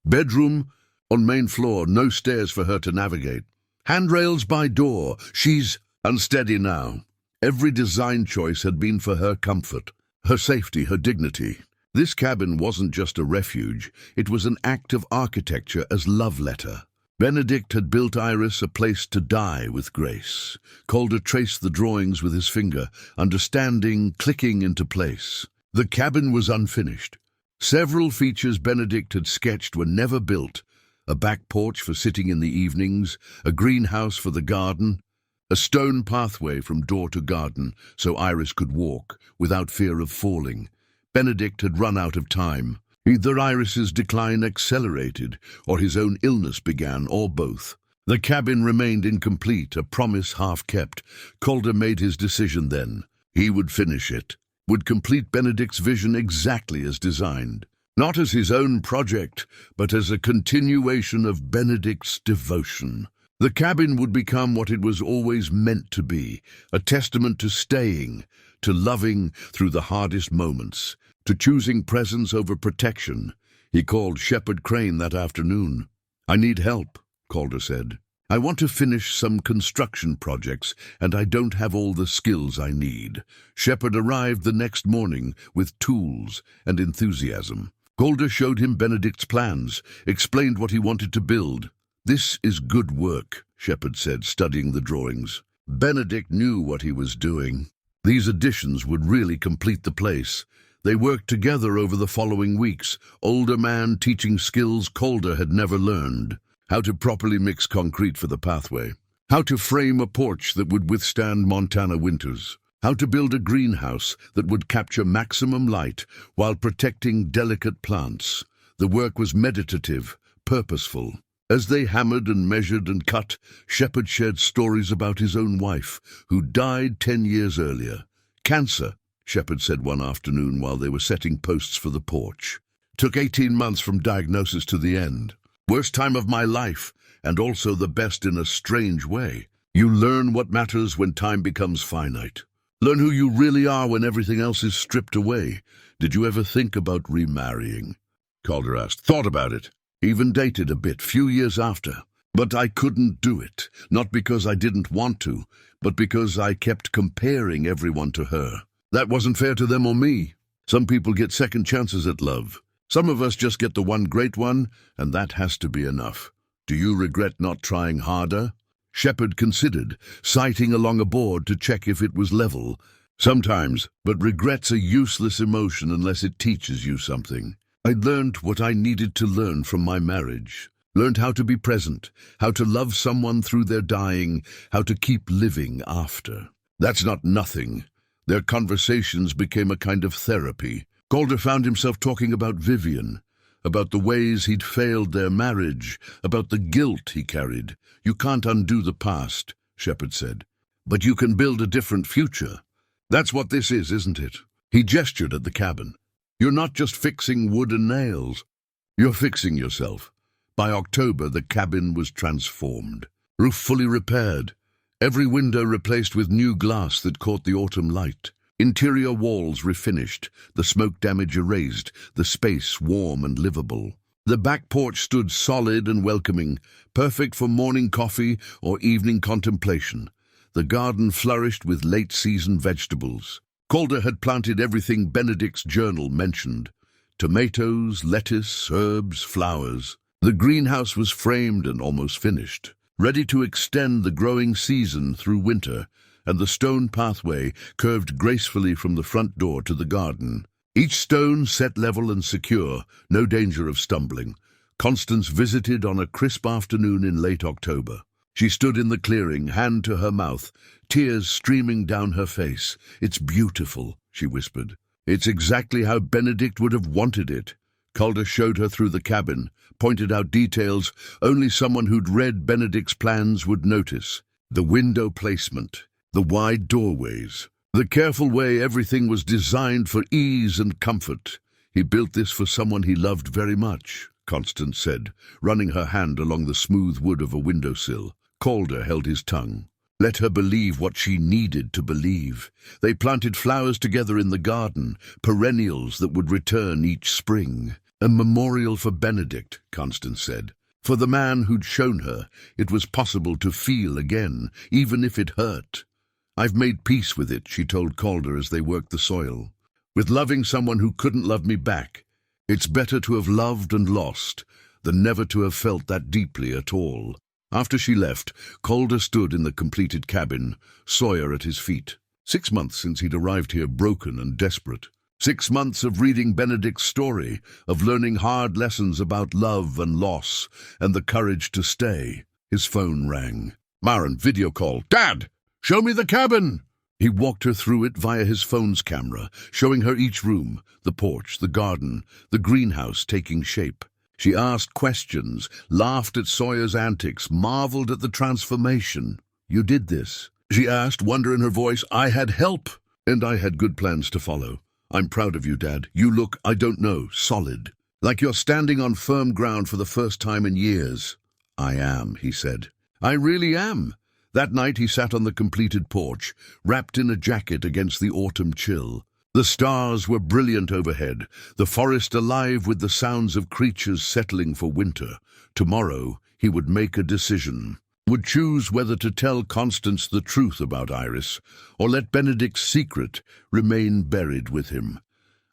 S1: Bedroom on main floor, no stairs for her to navigate. Handrails by door. She's unsteady now. Every design choice had been for her comfort, her safety, her dignity. This cabin wasn't just a refuge, it was an act of architecture as love letter. Benedict had built Iris a place to die with grace. Calder traced the drawings with his finger, understanding, clicking into place. The cabin was unfinished. Several features Benedict had sketched were never built. A back porch for sitting in the evenings, a greenhouse for the garden, a stone pathway from door to garden so Iris could walk without fear of falling. Benedict had run out of time. Either Iris's decline accelerated, or his own illness began, or both. The cabin remained incomplete, a promise half kept. Calder made his decision then. He would finish it, would complete Benedict's vision exactly as designed. Not as his own project, but as a continuation of Benedict's devotion. The cabin would become what it was always meant to be, a testament to staying, to loving through the hardest moments, to choosing presence over protection. He called Shepherd Crane that afternoon. "I need help," Calder said. "I want to finish some construction projects, and I don't have all the skills I need." Shepherd arrived the next morning with tools and enthusiasm. Calder showed him Benedict's plans, explained what he wanted to build. "This is good work," Shepherd said, studying the drawings. Benedict knew what he was doing. These additions would really complete the place. They worked together over the following weeks, older man teaching skills Calder had never learned. How to properly mix concrete for the pathway. How to frame a porch that would withstand Montana winters. How to build a greenhouse that would capture maximum light while protecting delicate plants. The work was meditative, purposeful. As they hammered and measured and cut, Shepherd shared stories about his own wife, who died 10 years earlier. "Cancer," Shepherd said one afternoon while they were setting posts for the porch. "Took 18 months from diagnosis to the end. Worst time of my life, and also the best in a strange way. You learn what matters when time becomes finite. Learn who you really are when everything else is stripped away. Did you ever think about remarrying?" Calder asked. "Thought about it. Even dated a bit, few years after. But I couldn't do it. Not because I didn't want to, but because I kept comparing everyone to her. That wasn't fair to them or me. Some people get second chances at love. Some of us just get the one great one, and that has to be enough. Do you regret not trying harder?" Shepherd considered, sighting along a board to check if it was level. "Sometimes, but regret's a useless emotion unless it teaches you something. I learned what I needed to learn from my marriage. Learned how to be present, how to love someone through their dying, how to keep living after. That's not nothing." Their conversations became a kind of therapy. Calder found himself talking about Vivian, about the ways he'd failed their marriage, about the guilt he carried. "You can't undo the past," Shepherd said, "but you can build a different future. That's what this is, isn't it?" He gestured at the cabin. "You're not just fixing wood and nails. You're fixing yourself." By October, the cabin was transformed. Roof fully repaired. Every window replaced with new glass that caught the autumn light. Interior walls refinished, the smoke damage erased, the space warm and livable. The back porch stood solid and welcoming, perfect for morning coffee or evening contemplation. The garden flourished with late-season vegetables. Calder had planted everything Benedict's journal mentioned. Tomatoes, lettuce, herbs, flowers. The greenhouse was framed and almost finished, ready to extend the growing season through winter, and the stone pathway curved gracefully from the front door to the garden. Each stone set level and secure, no danger of stumbling. Constance visited on a crisp afternoon in late October. She stood in the clearing, hand to her mouth, tears streaming down her face. "It's beautiful," she whispered. "It's exactly how Benedict would have wanted it." Calder showed her through the cabin, pointed out details only someone who'd read Benedict's plans would notice. The window placement, the wide doorways, the careful way everything was designed for ease and comfort. He built this for someone he loved very much, Constance said, running her hand along the smooth wood of a windowsill. Calder held his tongue. Let her believe what she needed to believe. They planted flowers together in the garden, perennials that would return each spring. A memorial for Benedict, Constance said. For the man who'd shown her it was possible to feel again, even if it hurt. I've made peace with it, she told Calder as they worked the soil. With loving someone who couldn't love me back. It's better to have loved and lost than never to have felt that deeply at all. After she left, Calder stood in the completed cabin, Sawyer at his feet. 6 months since he'd arrived here broken and desperate. 6 months of reading Benedict's story, of learning hard lessons about love and loss, and the courage to stay. His phone rang. Maren, video call. Dad, show me the cabin! He walked her through it via his phone's camera, showing her each room, the porch, the garden, the greenhouse taking shape. She asked questions, laughed at Sawyer's antics, marveled at the transformation. You did this? She asked, wonder in her voice. I had help, and I had good plans to follow. I'm proud of you, Dad. You look, I don't know, solid. Like you're standing on firm ground for the first time in years. I am, he said. I really am. That night he sat on the completed porch, wrapped in a jacket against the autumn chill. The stars were brilliant overhead, the forest alive with the sounds of creatures settling for winter. Tomorrow he would make a decision, would choose whether to tell Constance the truth about Iris, or let Benedict's secret remain buried with him.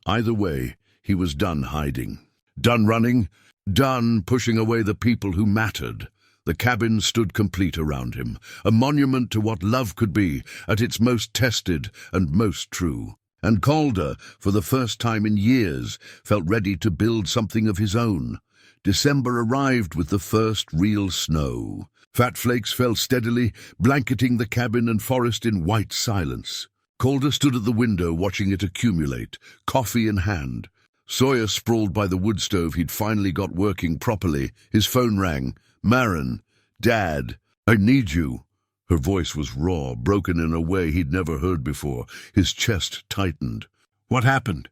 S1: Either way, he was done hiding, done running, done pushing away the people who mattered. The cabin stood complete around him, a monument to what love could be at its most tested and most true. And Calder, for the first time in years, felt ready to build something of his own. December arrived with the first real snow. Fat flakes fell steadily, blanketing the cabin and forest in white silence. Calder stood at the window watching it accumulate, coffee in hand. Sawyer sprawled by the wood stove he'd finally got working properly. His phone rang. Maren, Dad, I need you. Her voice was raw, broken in a way he'd never heard before. His chest tightened. What happened?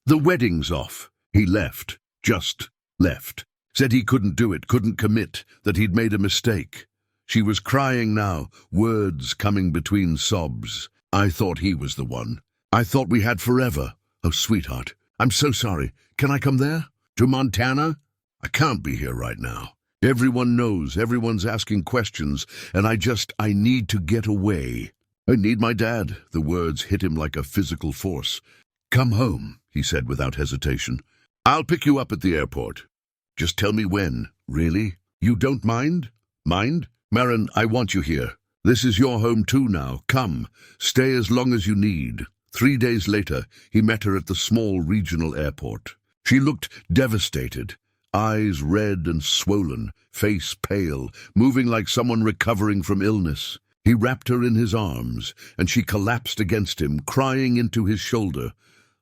S1: The wedding's off. He left. Just left. Said he couldn't do it, couldn't commit, that he'd made a mistake. She was crying now, words coming between sobs. I thought he was the one. I thought we had forever. Oh, sweetheart, I'm so sorry. Can I come there? To Montana? I can't be here right now. Everyone knows, everyone's asking questions, and I need to get away. I need my dad. The words hit him like a physical force. Come home, he said without hesitation. I'll pick you up at the airport. Just tell me when. Really? You don't mind? Mind? Maren, I want you here. This is your home too now. Come. Stay as long as you need. 3 days later, he met her at the small regional airport. She looked devastated. Eyes red and swollen, face pale, moving like someone recovering from illness. He wrapped her in his arms, and she collapsed against him, crying into his shoulder.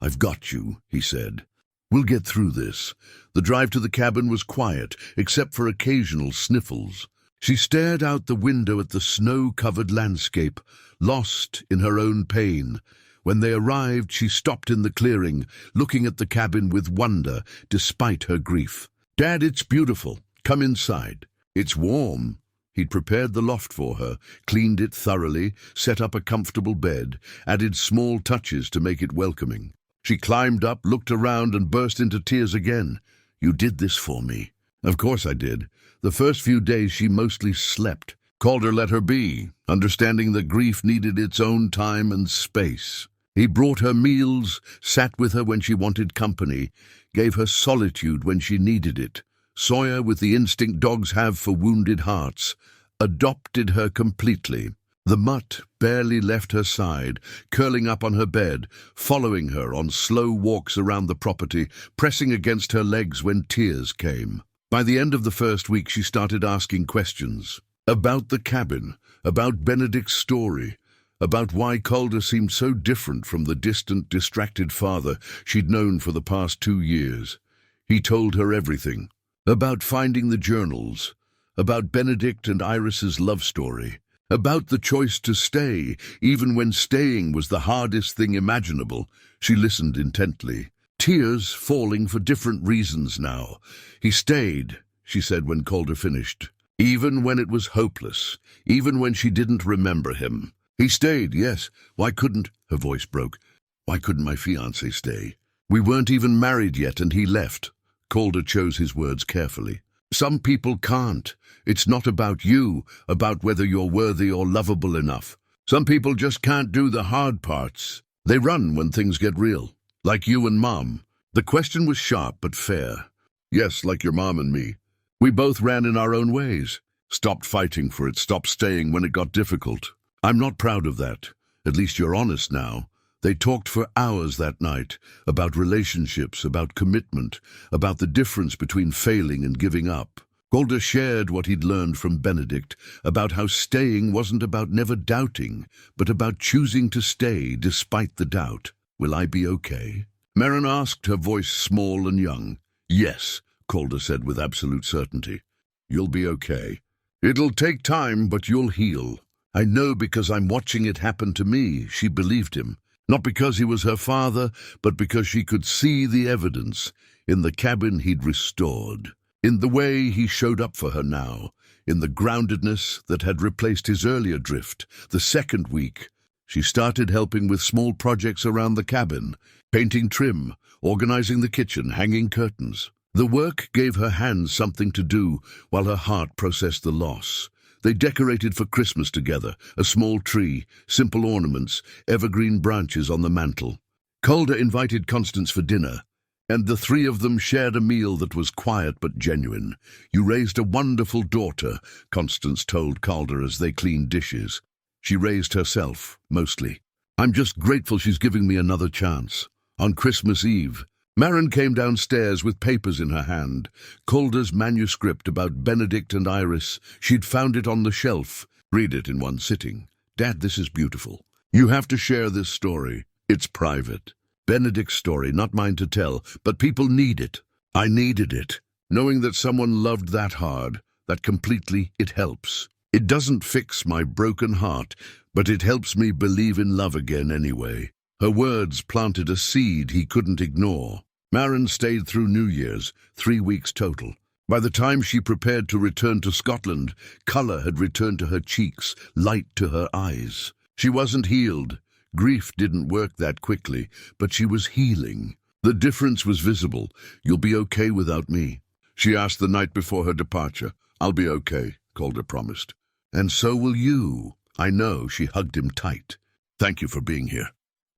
S1: I've got you, he said. We'll get through this. The drive to the cabin was quiet, except for occasional sniffles. She stared out the window at the snow-covered landscape, lost in her own pain. When they arrived, she stopped in the clearing, looking at the cabin with wonder, despite her grief. Dad, it's beautiful. Come inside. It's warm. He'd prepared the loft for her, cleaned it thoroughly, set up a comfortable bed, added small touches to make it welcoming. She climbed up, looked around, and burst into tears again. You did this for me. Of course I did. The first few days she mostly slept. Calder let her be, understanding that grief needed its own time and space. He brought her meals, sat with her when she wanted company, gave her solitude when she needed it. Sawyer, with the instinct dogs have for wounded hearts, adopted her completely. The mutt barely left her side, curling up on her bed, following her on slow walks around the property, pressing against her legs when tears came. By the end of the first week, she started asking questions. About the cabin, about Benedict's story, about why Calder seemed so different from the distant, distracted father she'd known for the past 2 years. He told her everything. About finding the journals, about Benedict and Iris's love story, about the choice to stay, even when staying was the hardest thing imaginable. She listened intently, tears falling for different reasons now. He stayed, she said when Calder finished, even when it was hopeless, even when she didn't remember him. He stayed, yes. Why couldn't, her voice broke, why couldn't my fiancé stay? We weren't even married yet and he left. Calder chose his words carefully. Some people can't. It's not about you, about whether you're worthy or lovable enough. Some people just can't do the hard parts. They run when things get real. Like you and Mom. The question was sharp but fair. Yes, like your mom and me. We both ran in our own ways. Stopped fighting for it, stopped staying when it got difficult. I'm not proud of that. At least you're honest now. They talked for hours that night, about relationships, about commitment, about the difference between failing and giving up. Calder shared what he'd learned from Benedict, about how staying wasn't about never doubting, but about choosing to stay despite the doubt. Will I be okay? Marin asked, her voice small and young. Yes, Calder said with absolute certainty. You'll be okay. It'll take time, but you'll heal. I know because I'm watching it happen to me. She believed him. Not because he was her father, but because she could see the evidence in the cabin he'd restored, in the way he showed up for her now, in the groundedness that had replaced his earlier drift. The second week, she started helping with small projects around the cabin, painting trim, organizing the kitchen, hanging curtains. The work gave her hands something to do while her heart processed the loss. They decorated for Christmas together, a small tree, simple ornaments, evergreen branches on the mantel. Calder invited Constance for dinner, and the three of them shared a meal that was quiet but genuine. You raised a wonderful daughter, Constance told Calder as they cleaned dishes. She raised herself, mostly. I'm just grateful she's giving me another chance. On Christmas Eve, Marin came downstairs with papers in her hand, Calder's manuscript about Benedict and Iris. She'd found it on the shelf. Read it in one sitting. Dad, this is beautiful. You have to share this story. It's private. Benedict's story, not mine to tell, but people need it. I needed it. Knowing that someone loved that hard, that completely, it helps. It doesn't fix my broken heart, but it helps me believe in love again anyway. Her words planted a seed he couldn't ignore. Marin stayed through New Year's, 3 weeks total. By the time she prepared to return to Scotland, colour had returned to her cheeks, light to her eyes. She wasn't healed. Grief didn't work that quickly, but she was healing. The difference was visible. You'll be okay without me, she asked the night before her departure. I'll be okay, Calder promised. And so will you. I know, she hugged him tight. Thank you for being here.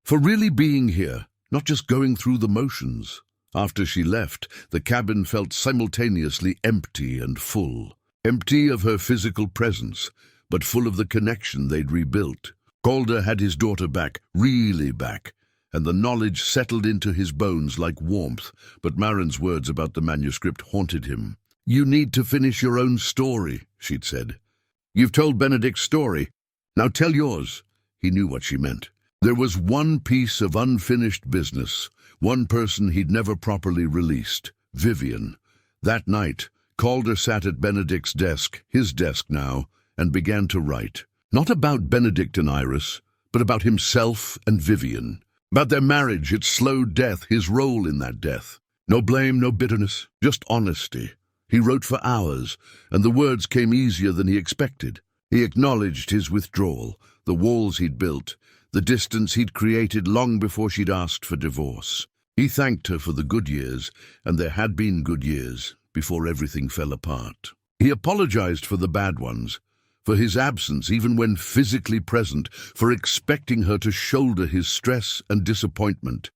S1: For really being here, not just going through the motions. After she left, the cabin felt simultaneously empty and full. Empty of her physical presence, but full of the connection they'd rebuilt. Calder had his daughter back, really back, and the knowledge settled into his bones like warmth, but Marin's words about the manuscript haunted him. You need to finish your own story, she'd said. You've told Benedict's story. Now tell yours. He knew what she meant. There was one piece of unfinished business, one person he'd never properly released, Vivian. That night, Calder sat at Benedict's desk, his desk now, and began to write. Not about Benedict and Iris, but about himself and Vivian. About their marriage, its slow death, his role in that death. No blame, no bitterness, just honesty. He wrote for hours, and the words came easier than he expected. He acknowledged his withdrawal, the walls he'd built, the distance he'd created long before she'd asked for divorce. He thanked her for the good years, and there had been good years, before everything fell apart. He apologized for the bad ones, for his absence even when physically present, for expecting her to shoulder his stress and disappointment.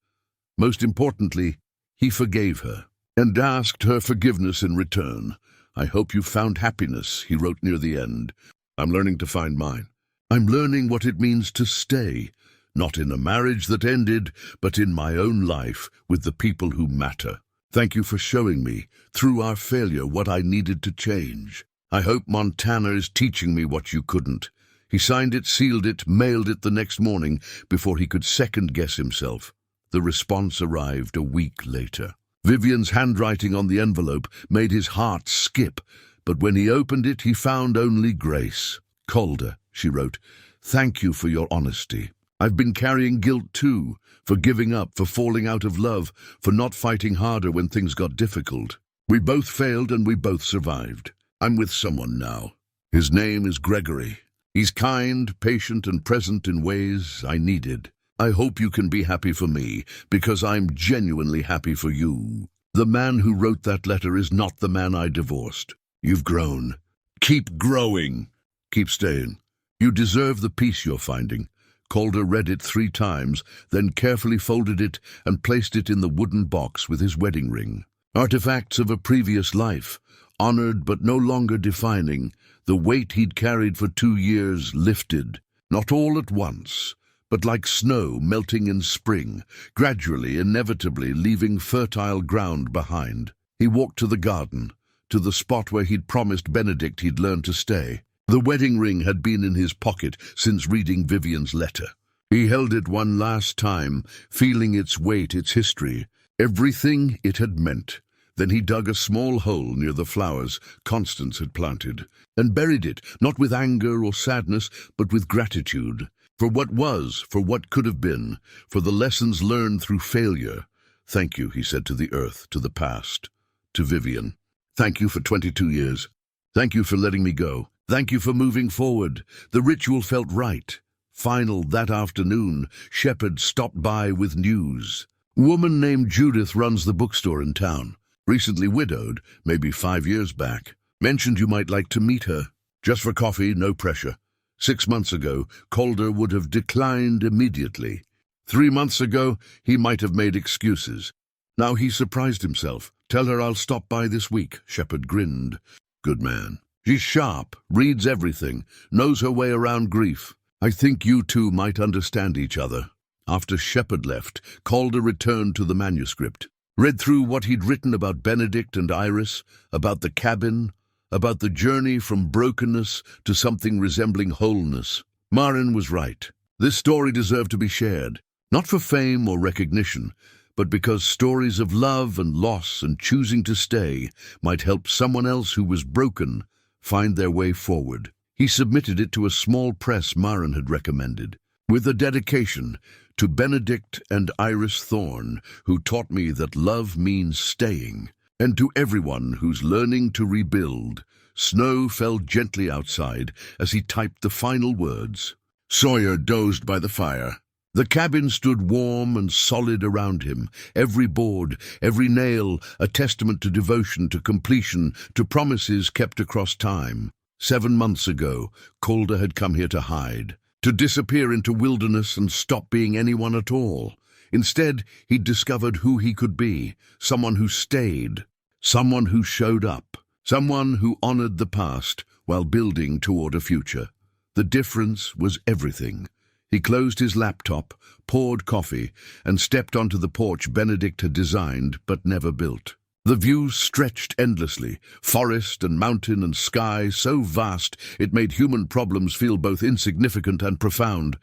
S1: Most importantly, he forgave her, and asked her forgiveness in return. I hope you found happiness, he wrote near the end. I'm learning to find mine. I'm learning what it means to stay, not in a marriage that ended, but in my own life with the people who matter. Thank you for showing me, through our failure, what I needed to change. I hope Montana is teaching me what you couldn't. He signed it, sealed it, mailed it the next morning before he could second-guess himself. The response arrived a week later. Vivian's handwriting on the envelope made his heart skip, but when he opened it, he found only grace. "Calder," she wrote, "thank you for your honesty. I've been carrying guilt too, for giving up, for falling out of love, for not fighting harder when things got difficult. We both failed and we both survived. I'm with someone now. His name is Gregory. He's kind, patient, and present in ways I needed. I hope you can be happy for me, because I'm genuinely happy for you. The man who wrote that letter is not the man I divorced. You've grown. Keep growing. Keep staying. You deserve the peace you're finding." Calder read it 3 times, then carefully folded it and placed it in the wooden box with his wedding ring. Artifacts of a previous life, honored but no longer defining, the weight he'd carried for 2 years lifted, not all at once, but like snow melting in spring, gradually, inevitably leaving fertile ground behind. He walked to the garden, to the spot where he'd promised Benedict he'd learn to stay. The wedding ring had been in his pocket since reading Vivian's letter. He held it one last time, feeling its weight, its history, everything it had meant. Then he dug a small hole near the flowers Constance had planted, and buried it, not with anger or sadness, but with gratitude. For what was, for what could have been, for the lessons learned through failure. "Thank you," he said to the earth, to the past, to Vivian. "Thank you for 22 years. Thank you for letting me go. Thank you for moving forward." The ritual felt right. Final that afternoon, Shepard stopped by with news. "A woman named Judith runs the bookstore in town. Recently widowed, maybe 5 years back. Mentioned you might like to meet her. Just for coffee, no pressure." 6 months ago, Calder would have declined immediately. 3 months ago, he might have made excuses. Now he surprised himself. "Tell her I'll stop by this week," Shepard grinned. "Good man. She's sharp, reads everything, knows her way around grief. I think you two might understand each other." After Shepard left, Calder returned to the manuscript. Read through what he'd written about Benedict and Iris, about the cabin, about the journey from brokenness to something resembling wholeness. Marin was right. This story deserved to be shared, not for fame or recognition, but because stories of love and loss and choosing to stay might help someone else who was broken find their way forward. He submitted it to a small press Marin had recommended, with a dedication to Benedict and Iris Thorne, who taught me that love means staying, and to everyone who's learning to rebuild. Snow fell gently outside as he typed the final words. Sawyer dozed by the fire. The cabin stood warm and solid around him, every board, every nail, a testament to devotion, to completion, to promises kept across time. 7 months ago, Calder had come here to hide, to disappear into wilderness and stop being anyone at all. Instead, he'd discovered who he could be, someone who stayed, someone who showed up, someone who honored the past while building toward a future. The difference was everything. He closed his laptop, poured coffee, and stepped onto the porch Benedict had designed but never built. The view stretched endlessly, forest and mountain and sky so vast it made human problems feel both insignificant and profound.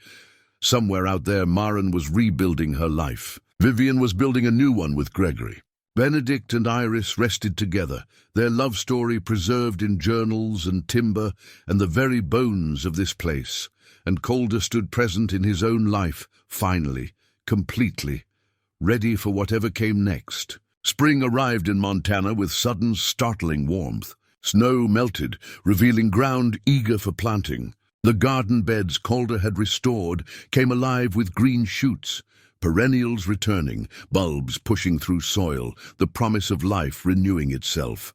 S1: Somewhere out there, Marin was rebuilding her life. Vivian was building a new one with Gregory. Benedict and Iris rested together, their love story preserved in journals and timber and the very bones of this place. And Calder stood present in his own life, finally, completely, ready for whatever came next. Spring arrived in Montana with sudden, startling warmth. Snow melted, revealing ground eager for planting. The garden beds Calder had restored came alive with green shoots, perennials returning, bulbs pushing through soil, the promise of life renewing itself.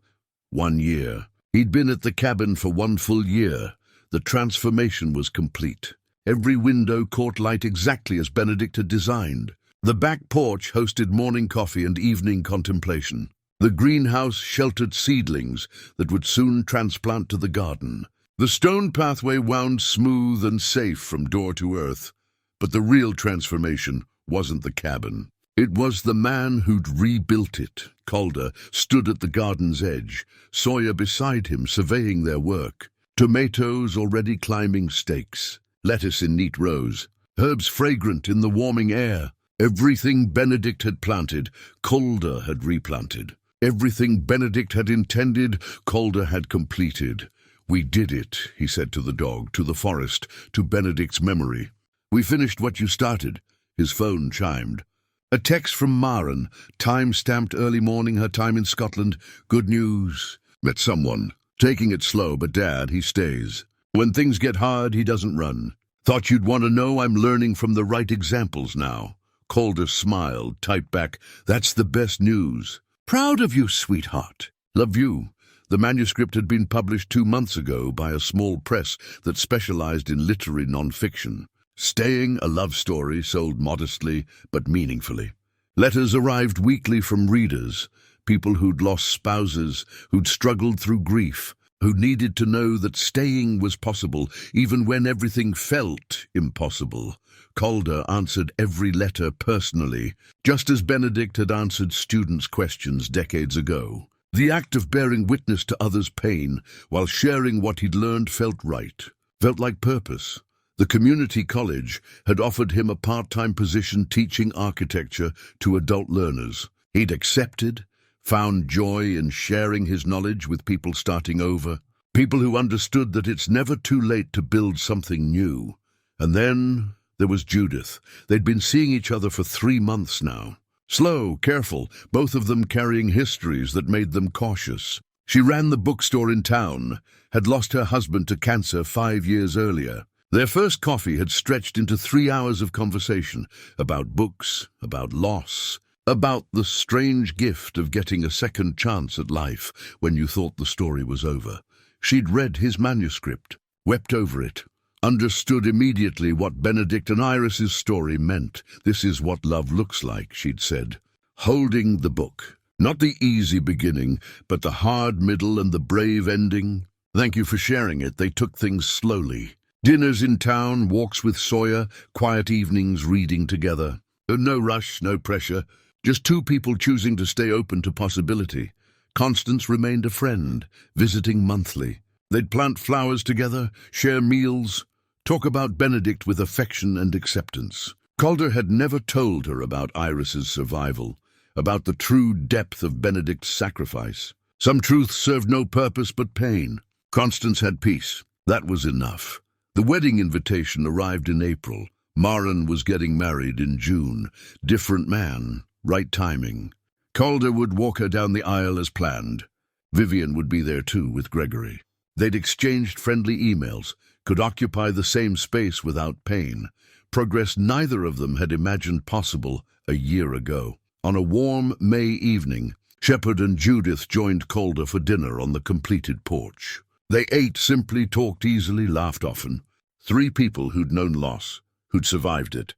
S1: 1 year. He'd been at the cabin for 1 full year. The transformation was complete. Every window caught light exactly as Benedict had designed. The back porch hosted morning coffee and evening contemplation. The greenhouse sheltered seedlings that would soon transplant to the garden. The stone pathway wound smooth and safe from door to earth. But the real transformation wasn't the cabin. It was the man who'd rebuilt it. Calder stood at the garden's edge, Sawyer beside him surveying their work. Tomatoes already climbing stakes, lettuce in neat rows, herbs fragrant in the warming air. Everything Benedict had planted, Calder had replanted. Everything Benedict had intended, Calder had completed. "We did it," he said to the dog, to the forest, to Benedict's memory. "We finished what you started." His phone chimed. A text from Maren, time-stamped early morning, her time in Scotland. "Good news. Met someone. Taking it slow, but Dad, he stays. When things get hard, he doesn't run. Thought you'd want to know I'm learning from the right examples now." Calder smiled, typed back, "That's the best news. Proud of you, sweetheart. Love you." The manuscript had been published 2 months ago by a small press that specialized in literary non-fiction. Staying, a love story sold modestly but meaningfully. Letters arrived weekly from readers, people who'd lost spouses, who'd struggled through grief, who needed to know that staying was possible even when everything felt impossible. Calder answered every letter personally, just as Benedict had answered students' questions decades ago. The act of bearing witness to others' pain while sharing what he'd learned felt right, felt like purpose. The community college had offered him a part-time position teaching architecture to adult learners. He'd accepted, found joy in sharing his knowledge with people starting over, people who understood that it's never too late to build something new. And then there was Judith. They'd been seeing each other for 3 months now. Slow, careful, both of them carrying histories that made them cautious. She ran the bookstore in town, had lost her husband to cancer 5 years earlier. Their first coffee had stretched into 3 hours of conversation about books, about loss, about the strange gift of getting a second chance at life when you thought the story was over. She'd read his manuscript, wept over it, understood immediately what Benedict and Iris's story meant. "This is what love looks like," she'd said, holding the book. "Not the easy beginning, but the hard middle and the brave ending. Thank you for sharing it." They took things slowly. Dinners in town, walks with Sawyer, quiet evenings reading together. No rush, no pressure, just 2 people choosing to stay open to possibility. Constance remained a friend, visiting monthly. They'd plant flowers together, share meals, talk about Benedict with affection and acceptance. Calder had never told her about Iris's survival, about the true depth of Benedict's sacrifice. Some truths served no purpose but pain. Constance had peace. That was enough. The wedding invitation arrived in April. Maren was getting married in June. Different man, right timing. Calder would walk her down the aisle as planned. Vivian would be there too, with Gregory. They'd exchanged friendly emails, could occupy the same space without pain. Progress neither of them had imagined possible a year ago. On a warm May evening, Shepard and Judith joined Calder for dinner on the completed porch. They ate simply, talked easily, laughed often. 3 people who'd known loss, who'd survived it,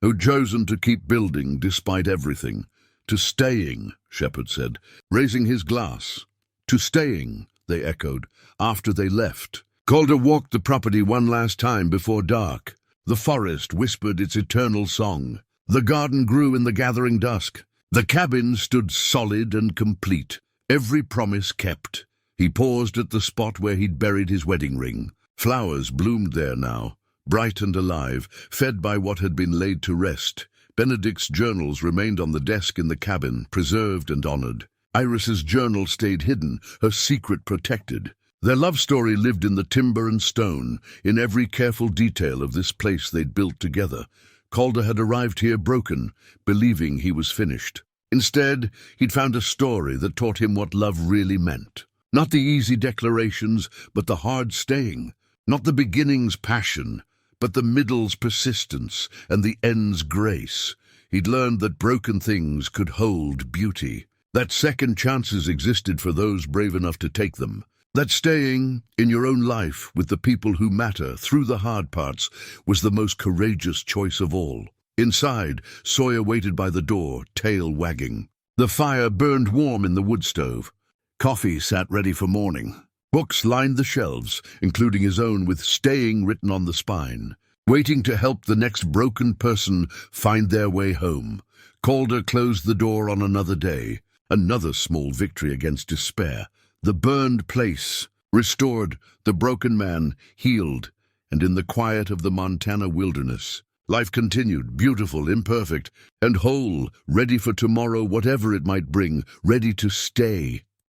S1: who'd chosen to keep building despite everything. "To staying," Shepard said, raising his glass. "To staying," they echoed, after they left. Calder walked the property one last time before dark. The forest whispered its eternal song. The garden grew in the gathering dusk. The cabin stood solid and complete, every promise kept. He paused at the spot where he'd buried his wedding ring. Flowers bloomed there now, bright and alive, fed by what had been laid to rest. Benedict's journals remained on the desk in the cabin, preserved and honored. Iris's journal stayed hidden, her secret protected. Their love story lived in the timber and stone, in every careful detail of this place they'd built together. Calder had arrived here broken, believing he was finished. Instead, he'd found a story that taught him what love really meant. Not the easy declarations, but the hard staying. Not the beginning's passion, but the middle's persistence and the end's grace. He'd learned that broken things could hold beauty, that second chances existed for those brave enough to take them. That staying in your own life with the people who matter through the hard parts was the most courageous choice of all. Inside, Sawyer waited by the door, tail wagging. The fire burned warm in the wood stove. Coffee sat ready for morning. Books lined the shelves, including his own with "Staying" written on the spine, waiting to help the next broken person find their way home. Calder closed the door on another day, another small victory against despair. The burned place, restored, the broken man, healed, and in the quiet of the Montana wilderness, Life continued, beautiful, imperfect, and whole, ready for tomorrow, whatever it might bring, ready to stay.